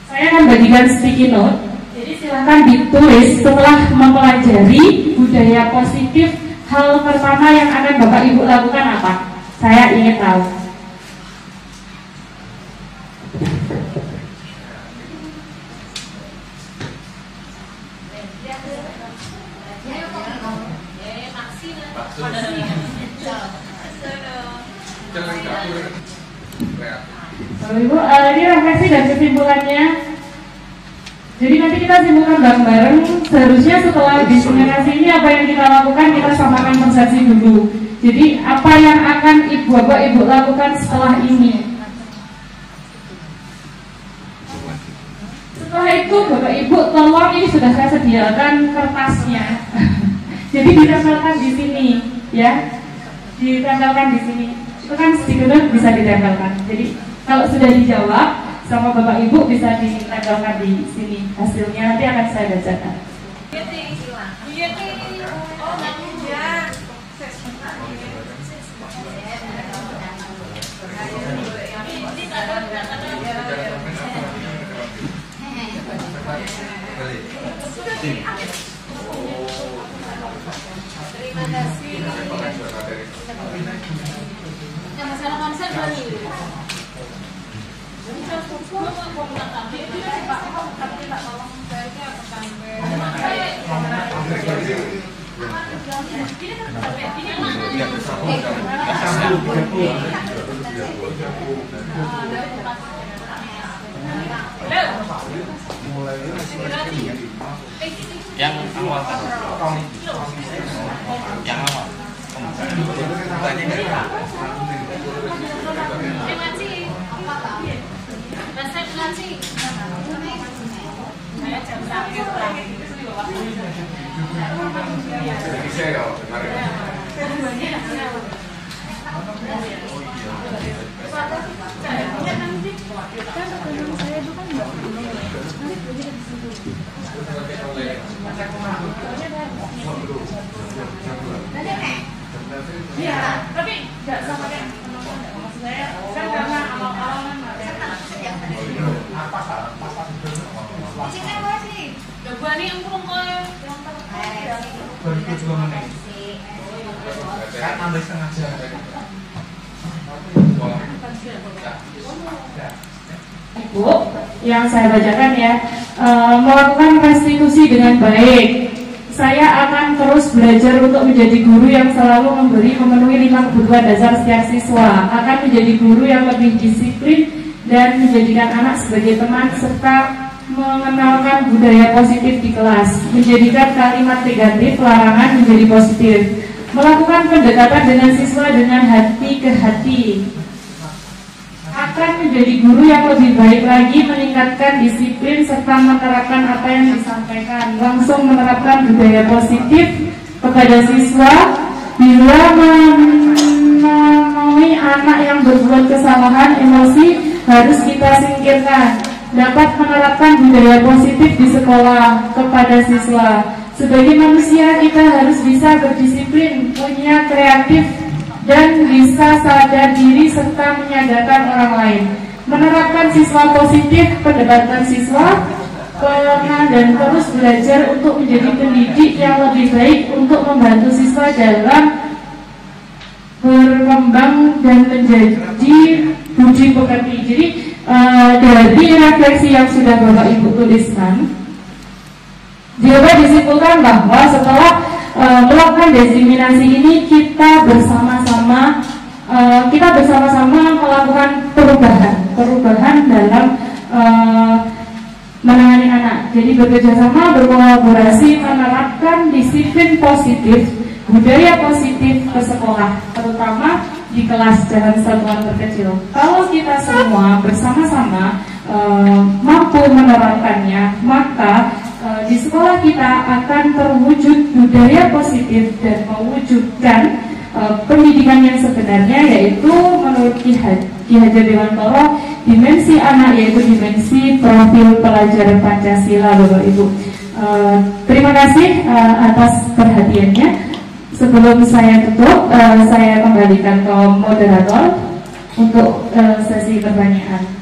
Saya akan bagikan sticky note. Jadi silahkan ditulis setelah mempelajari budaya positif, hal pertama yang akan Bapak Ibu lakukan apa? Saya ingin tahu. Bapak Ibu, ini refleksi dan kesimpulannya. Jadi nanti kita simpulkan bareng-bareng. Seharusnya setelah diseminasi ini apa yang kita lakukan, kita samakan persepsi dulu. Jadi apa yang akan Bapak Ibu lakukan setelah ini? Setelah itu Bapak Ibu tolong, ini sudah saya sediakan kertasnya. Jadi ditempelkan di sini, ya. Ditempelkan di sini. Itu kan stiker bisa ditempelkan. Jadi kalau sudah dijawab sama Bapak Ibu bisa ditempelkan di sini. Hasilnya nanti akan saya bacakan. Terima kasih. Yang masalah konser berarti. Yang awal, yang awal. Iya, tapi nggak sama kayak teman-teman. Maksud saya kan karena awal-awal kan Di sini apa sih? coba nih empung yang Baru juga menit. Kan tambah setengah jam. Ibu, yang saya bacakan ya, melakukan restitusi dengan baik. Saya akan terus belajar untuk menjadi guru yang selalu memenuhi 5 kebutuhan dasar setiap siswa. Akan menjadi guru yang lebih disiplin dan menjadikan anak sebagai teman serta mengenalkan budaya positif di kelas. Menjadikan kalimat negatif larangan menjadi positif. Melakukan pendekatan dengan siswa dengan hati ke hati. Akan menjadi guru yang lebih baik lagi, meningkatkan disiplin serta menerapkan apa yang disampaikan. Langsung menerapkan budaya positif kepada siswa. Bila menemui anak yang berbuat kesalahan, emosi harus kita singkirkan. Dapat menerapkan budaya positif di sekolah kepada siswa. Sebagai manusia kita harus bisa berdisiplin, punya kreatif dan bisa sadar diri serta menyadarkan orang lain. Menerapkan siswa positif, pendekatan siswa, pernah dan terus belajar untuk menjadi pendidik yang lebih baik untuk membantu siswa dalam berkembang dan menjadi budi pekerti. Jadi dari refleksi yang sudah Bapak Ibu tuliskan, dapat disimpulkan bahwa setelah melakukan diseminasi ini kita bersama-sama melakukan perubahan dalam menangani anak. Jadi bekerjasama, berkolaborasi, menerapkan disiplin positif, budaya positif ke sekolah, terutama di kelas dalam satuan terkecil. Kalau kita semua bersama-sama mampu menerapkannya, maka di sekolah kita akan terwujud budaya positif dan mewujudkan pendidikan yang sebenarnya, yaitu menurut Ki Hajar Dewantara, dimensi anak yaitu dimensi profil pelajar Pancasila. Bapak Ibu, terima kasih atas perhatiannya. Sebelum saya tutup, saya kembalikan ke moderator untuk sesi pertanyaan.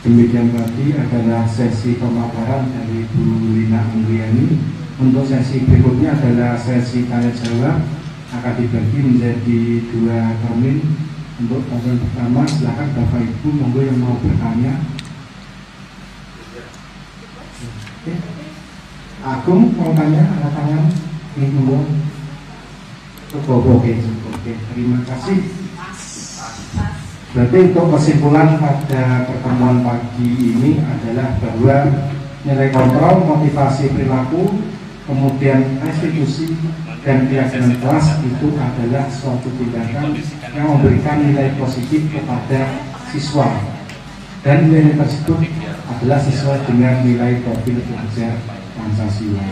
Demikian tadi adalah sesi pemaparan dari Bu Lina Angliani. Untuk sesi berikutnya adalah sesi tanya jawab, akan dibagi menjadi 2 termin. Untuk termin pertama, silakan Bapak Ibu monggo yang mau bertanya. Agung mau tanya, ada tangan? Ini monggo. Oke, terima kasih. Berarti untuk kesimpulan pada pertemuan pagi ini adalah bahwa nilai kontrol, motivasi perilaku, kemudian restitusi dan keyakinan kelas itu adalah suatu tindakan yang memberikan nilai positif kepada siswa, dan nilai tersebut adalah sesuai dengan nilai profil pelajar Pancasila.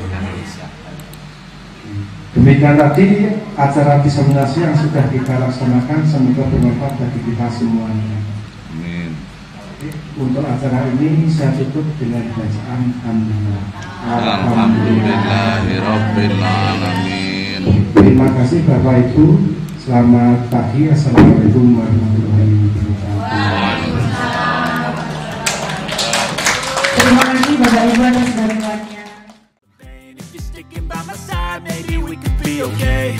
Demikian tadi acara diseminasi yang sudah kita laksanakan, semoga bermanfaat bagi kita semuanya. Amin. Untuk acara ini saya tutup dengan bacaan Alhamdulillah. Alhamdulillahirabbil alamin. Terima kasih Bapak Ibu. Selamat pagi. Assalamualaikum warahmatullahi wabarakatuh. Terima kasih Bapak Ibu atas bantuannya. Maybe we could be okay,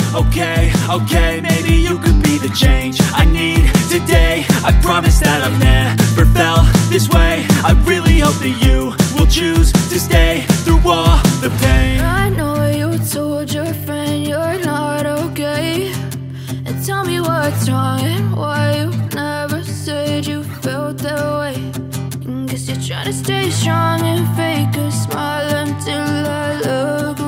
okay, maybe you could be the change I need today. I promise that I've never felt this way. I really hope that you will choose to stay through all the pain. I know you told your friend you're not okay, and tell me what's wrong and why you never said you felt that way. Guess you're trying to stay strong and fake a smile until I look